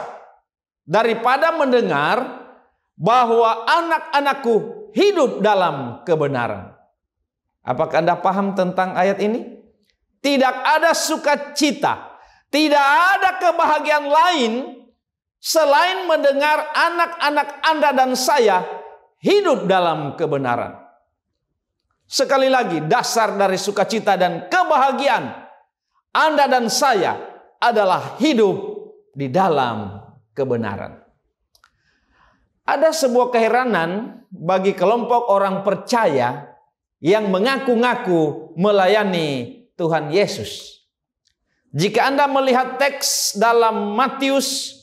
daripada mendengar bahwa anak-anakku hidup dalam kebenaran. Apakah Anda paham tentang ayat ini? Tidak ada sukacita, tidak ada kebahagiaan lain selain mendengar anak-anak Anda dan saya hidup dalam kebenaran. Sekali lagi, dasar dari sukacita dan kebahagiaan Anda dan saya adalah hidup di dalam kebenaran. Ada sebuah keheranan bagi kelompok orang percaya yang mengaku-ngaku melayani Tuhan Yesus. Jika Anda melihat teks dalam Matius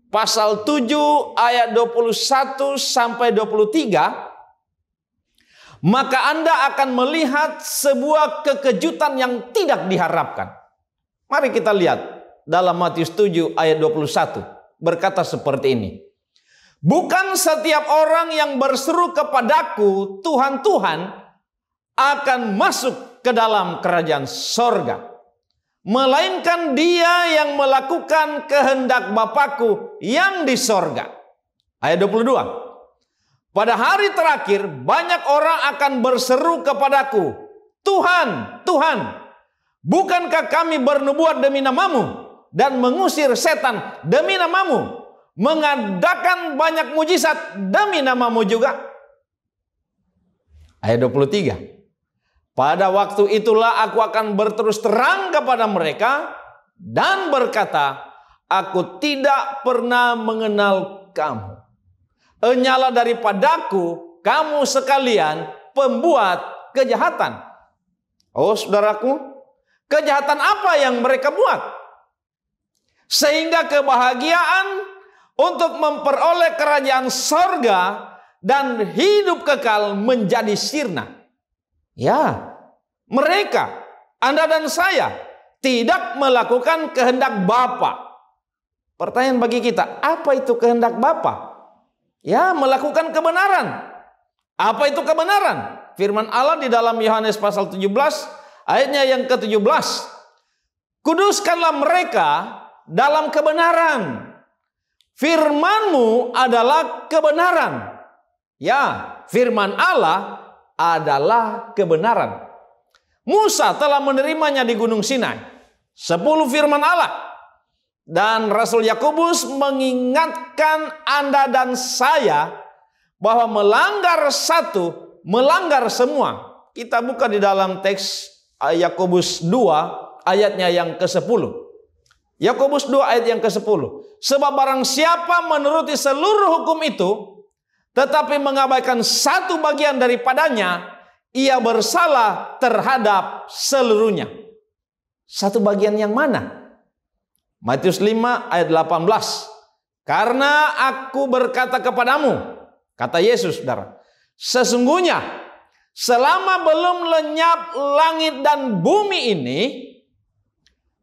pasal 7 ayat 21 sampai 23, maka Anda akan melihat sebuah kekejutan yang tidak diharapkan. Mari kita lihat dalam Matius 7 ayat 21, berkata seperti ini. Bukan setiap orang yang berseru kepadaku, Tuhan, Tuhan, akan masuk ke dalam kerajaan sorga, melainkan Dia yang melakukan kehendak Bapa-Ku yang di sorga. Ayat 22. Pada hari terakhir banyak orang akan berseru kepadaku, Tuhan, Tuhan, bukankah kami bernubuat demi nama-Mu dan mengusir setan demi nama-Mu, mengadakan banyak mujizat demi nama-Mu juga? Ayat 23. Pada waktu itulah aku akan berterus terang kepada mereka dan berkata, aku tidak pernah mengenal kamu. Enyalah daripadaku kamu sekalian pembuat kejahatan. Oh saudaraku, kejahatan apa yang mereka buat? Sehingga kebahagiaan untuk memperoleh kerajaan sorga dan hidup kekal menjadi sirna. Ya, mereka, Anda dan saya, tidak melakukan kehendak Bapa. Pertanyaan bagi kita, apa itu kehendak Bapa? Ya, melakukan kebenaran. Apa itu kebenaran? Firman Allah di dalam Yohanes pasal 17, ayatnya yang ke-17. Kuduskanlah mereka dalam kebenaran. Firman-Mu adalah kebenaran. Ya, firman Allah adalah kebenaran. Musa telah menerimanya di Gunung Sinai. 10 firman Allah. Dan Rasul Yakobus mengingatkan Anda dan saya bahwa melanggar satu, melanggar semua. Kita buka di dalam teks Yakobus 2 ayatnya yang ke-10. Yakobus 2 ayat yang ke-10. Sebab barang siapa menuruti seluruh hukum itu, tetapi mengabaikan satu bagian daripadanya, ia bersalah terhadap seluruhnya. Satu bagian yang mana? Matius 5 ayat 18. Karena aku berkata kepadamu, kata Yesus, saudara, sesungguhnya selama belum lenyap langit dan bumi ini,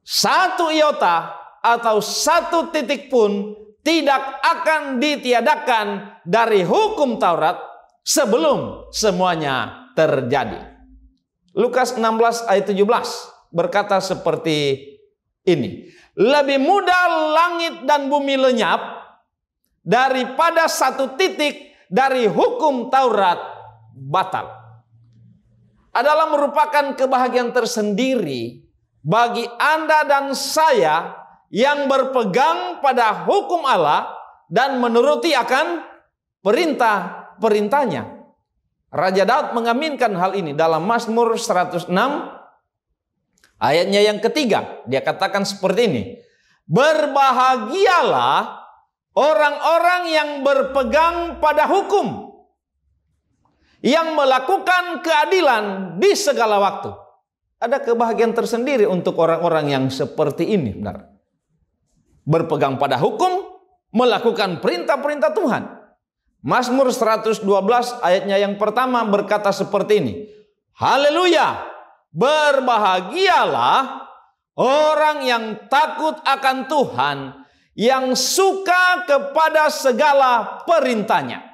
satu iota atau satu titik pun tidak akan ditiadakan dari hukum Taurat sebelum semuanya terjadi. Lukas 16 ayat 17 berkata seperti ini. Lebih mudah langit dan bumi lenyap daripada satu titik dari hukum Taurat batal. Adalah merupakan kebahagiaan tersendiri bagi Anda dan saya yang berpegang pada hukum Allah dan menuruti akan perintah-perintahnya. Raja Daud mengaminkan hal ini dalam Mazmur 106 ayatnya yang ketiga. Dia katakan seperti ini. Berbahagialah orang-orang yang berpegang pada hukum, yang melakukan keadilan di segala waktu. Ada kebahagiaan tersendiri untuk orang-orang yang seperti ini, benar. Berpegang pada hukum, melakukan perintah-perintah Tuhan. Mazmur 112 ayatnya yang pertama berkata seperti ini. Haleluya, berbahagialah orang yang takut akan Tuhan, yang suka kepada segala perintahnya.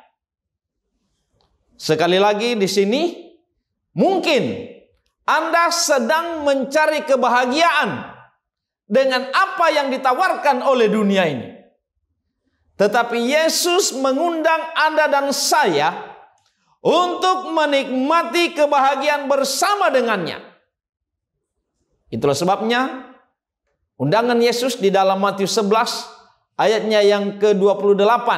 Sekali lagi di sini, mungkin Anda sedang mencari kebahagiaan dengan apa yang ditawarkan oleh dunia ini. Tetapi Yesus mengundang Anda dan saya untuk menikmati kebahagiaan bersama dengannya. Itulah sebabnya undangan Yesus di dalam Matius 11 ayatnya yang ke-28.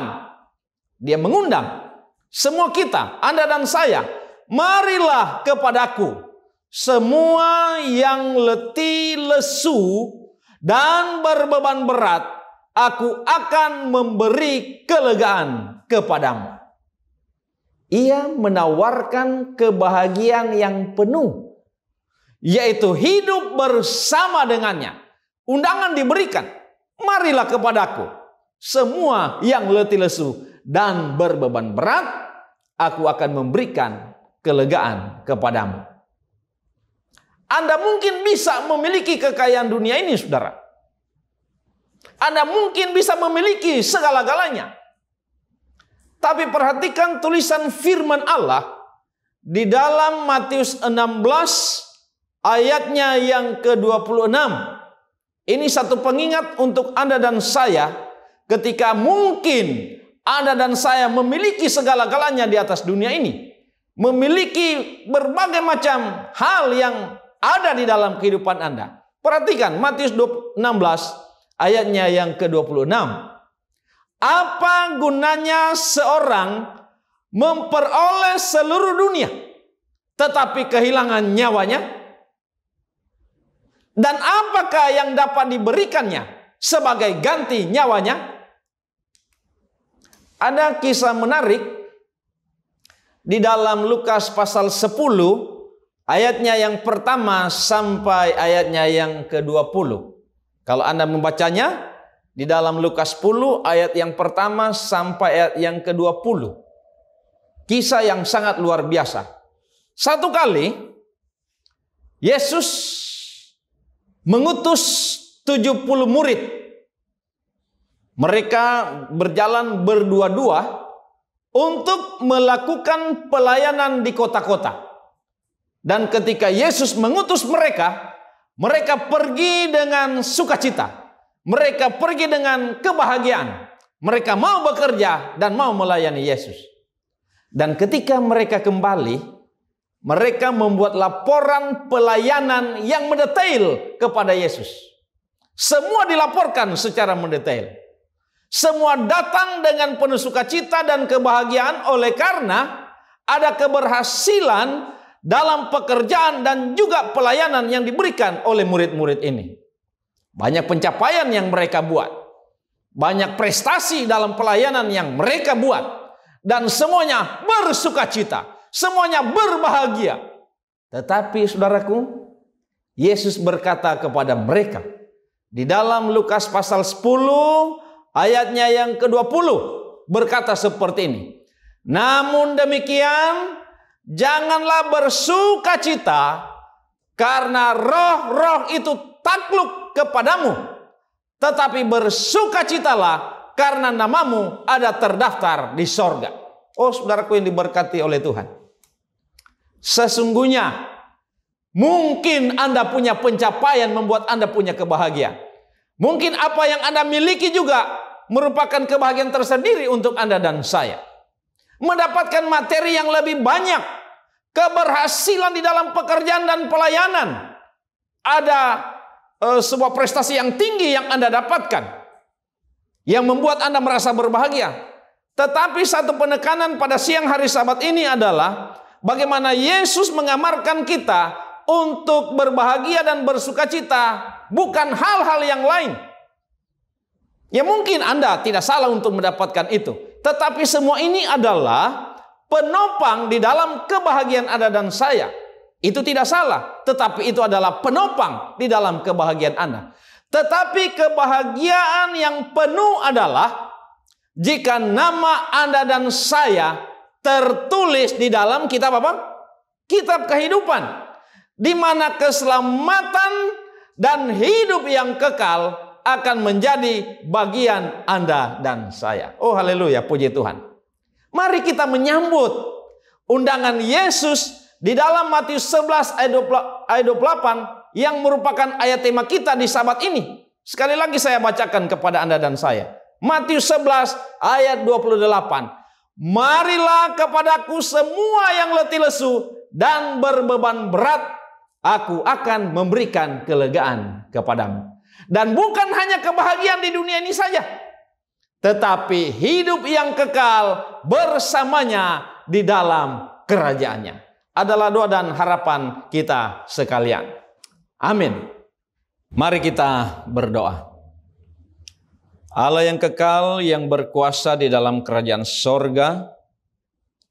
Dia mengundang semua kita, Anda dan saya, marilah kepadaku semua yang letih lesu dan berbeban berat, aku akan memberi kelegaan kepadamu. Ia menawarkan kebahagiaan yang penuh, yaitu hidup bersama dengannya. Undangan diberikan, marilah kepadaku semua yang letih lesu dan berbeban berat, aku akan memberikan kelegaan kepadamu. Anda mungkin bisa memiliki kekayaan dunia ini, saudara. Anda mungkin bisa memiliki segala-galanya. Tapi perhatikan tulisan firman Allah di dalam Matius 16 ayatnya yang ke-26. Ini satu pengingat untuk Anda dan saya ketika mungkin Anda dan saya memiliki segala-galanya di atas dunia ini. Memiliki berbagai macam hal yang ada di dalam kehidupan Anda. Perhatikan Matius 16 ayatnya yang ke-26. Apa gunanya seorang memperoleh seluruh dunia tetapi kehilangan nyawanya? Dan apakah yang dapat diberikannya sebagai ganti nyawanya? Ada kisah menarik di dalam Lukas pasal 10 ayatnya yang pertama sampai ayatnya yang ke-20. Kalau Anda membacanya di dalam Lukas 10 ayat yang pertama sampai ayat yang ke-20. Kisah yang sangat luar biasa. Satu kali Yesus mengutus 70 murid. Mereka berjalan berdua-dua untuk melakukan pelayanan di kota-kota. Dan ketika Yesus mengutus mereka, mereka pergi dengan sukacita. Mereka pergi dengan kebahagiaan. Mereka mau bekerja dan mau melayani Yesus. Dan ketika mereka kembali, mereka membuat laporan pelayanan yang mendetail kepada Yesus. Semua dilaporkan secara mendetail. Semua datang dengan penuh sukacita dan kebahagiaan oleh karena ada keberhasilan dalam pekerjaan dan juga pelayanan yang diberikan oleh murid-murid ini. Banyak pencapaian yang mereka buat. Banyak prestasi dalam pelayanan yang mereka buat. Dan semuanya bersukacita. Semuanya berbahagia. Tetapi saudaraku, Yesus berkata kepada mereka di dalam Lukas pasal 10 ayatnya yang ke-20 berkata seperti ini. Namun demikian, janganlah bersukacita karena roh-roh itu takluk kepadamu, tetapi bersukacitalah karena namamu ada terdaftar di sorga. Oh saudaraku yang diberkati oleh Tuhan. Sesungguhnya mungkin Anda punya pencapaian membuat Anda punya kebahagiaan. Mungkin apa yang Anda miliki juga merupakan kebahagiaan tersendiri untuk Anda dan saya. Mendapatkan materi yang lebih banyak, keberhasilan di dalam pekerjaan dan pelayanan. Ada sebuah prestasi yang tinggi yang Anda dapatkan, yang membuat Anda merasa berbahagia. Tetapi satu penekanan pada siang hari Sabat ini adalah bagaimana Yesus mengamarkan kita untuk berbahagia dan bersukacita, bukan hal-hal yang lain. Ya mungkin Anda tidak salah untuk mendapatkan itu, tetapi semua ini adalah penopang di dalam kebahagiaan Anda dan saya. Itu tidak salah, tetapi itu adalah penopang di dalam kebahagiaan Anda. Tetapi kebahagiaan yang penuh adalah jika nama Anda dan saya tertulis di dalam kitab apa? Kitab kehidupan. Di mana keselamatan dan hidup yang kekal akan menjadi bagian Anda dan saya. Oh haleluya, puji Tuhan. Mari kita menyambut undangan Yesus di dalam Matius 11 ayat 28 yang merupakan ayat tema kita di Sabat ini. Sekali lagi saya bacakan kepada Anda dan saya. Matius 11 ayat 28. Marilah kepadaku semua yang letih lesu dan berbeban berat, aku akan memberikan kelegaan kepadamu. Dan bukan hanya kebahagiaan di dunia ini saja, tetapi hidup yang kekal bersamanya di dalam kerajaannya. Adalah doa dan harapan kita sekalian. Amin. Mari kita berdoa. Allah yang kekal, yang berkuasa di dalam kerajaan sorga,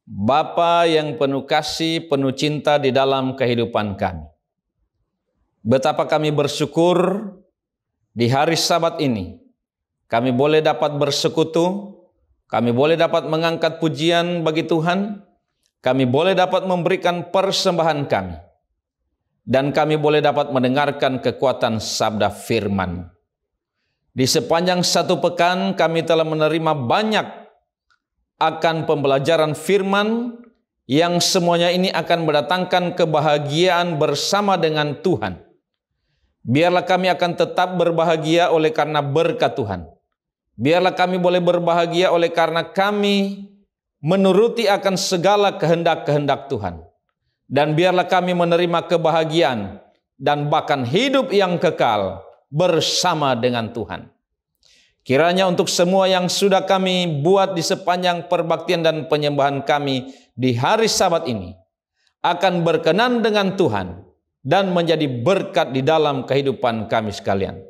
Bapa yang penuh kasih, penuh cinta di dalam kehidupan kami. Betapa kami bersyukur di hari Sabat ini. Kami boleh dapat bersekutu, kami boleh dapat mengangkat pujian bagi Tuhan, kami boleh dapat memberikan persembahan kami, dan kami boleh dapat mendengarkan kekuatan sabda firman. Di sepanjang satu pekan kami telah menerima banyak akan pembelajaran firman yang semuanya ini akan mendatangkan kebahagiaan bersama dengan Tuhan. Biarlah kami akan tetap berbahagia oleh karena berkat Tuhan. Biarlah kami boleh berbahagia oleh karena kami menuruti akan segala kehendak-kehendak Tuhan. Dan biarlah kami menerima kebahagiaan dan bahkan hidup yang kekal bersama dengan Tuhan. Kiranya untuk semua yang sudah kami buat di sepanjang perbaktian dan penyembahan kami di hari Sabat ini akan berkenan dengan Tuhan dan menjadi berkat di dalam kehidupan kami sekalian.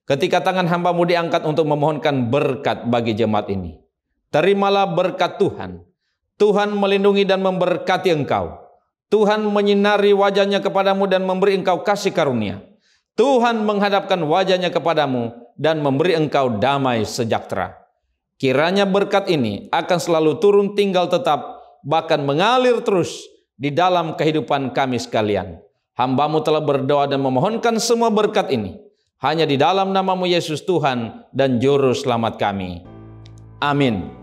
Ketika tangan hamba-Mu diangkat untuk memohonkan berkat bagi jemaat ini, terimalah berkat Tuhan. Tuhan melindungi dan memberkati engkau. Tuhan menyinari wajahnya kepadamu dan memberi engkau kasih karunia. Tuhan menghadapkan wajahnya kepadamu dan memberi engkau damai sejahtera. Kiranya berkat ini akan selalu turun tinggal tetap, bahkan mengalir terus di dalam kehidupan kami sekalian. Hamba-Mu telah berdoa dan memohonkan semua berkat ini hanya di dalam nama-Mu Yesus Tuhan dan Juru Selamat kami. Amin.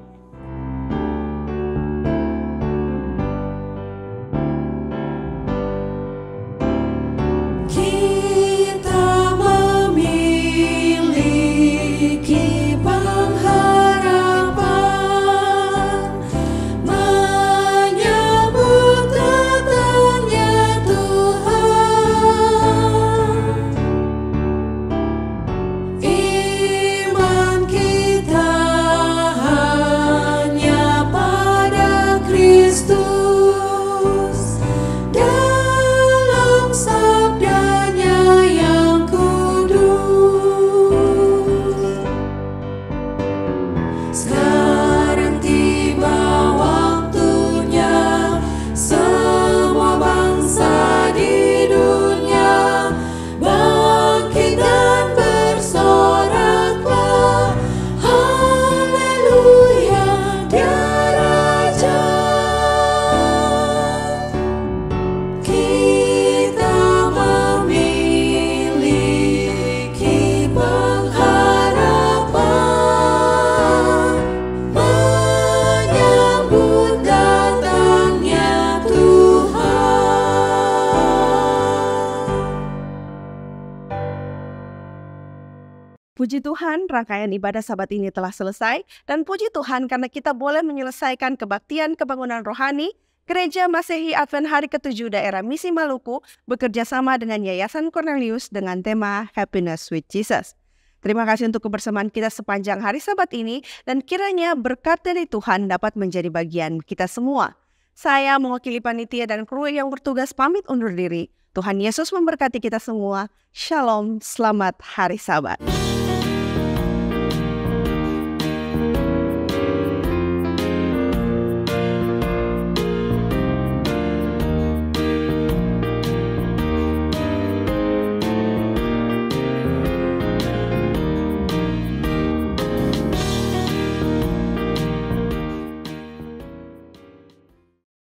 Puji Tuhan, rangkaian ibadah Sabat ini telah selesai, dan puji Tuhan karena kita boleh menyelesaikan kebaktian kebangunan rohani. Gereja Masehi Advent Hari ke-7 Daerah Misi Maluku bekerja sama dengan Yayasan Cornelius dengan tema Happiness with Jesus. Terima kasih untuk kebersamaan kita sepanjang hari Sabat ini, dan kiranya berkat dari Tuhan dapat menjadi bagian kita semua. Saya mewakili panitia dan kru yang bertugas pamit undur diri. Tuhan Yesus memberkati kita semua. Shalom, selamat hari Sabat.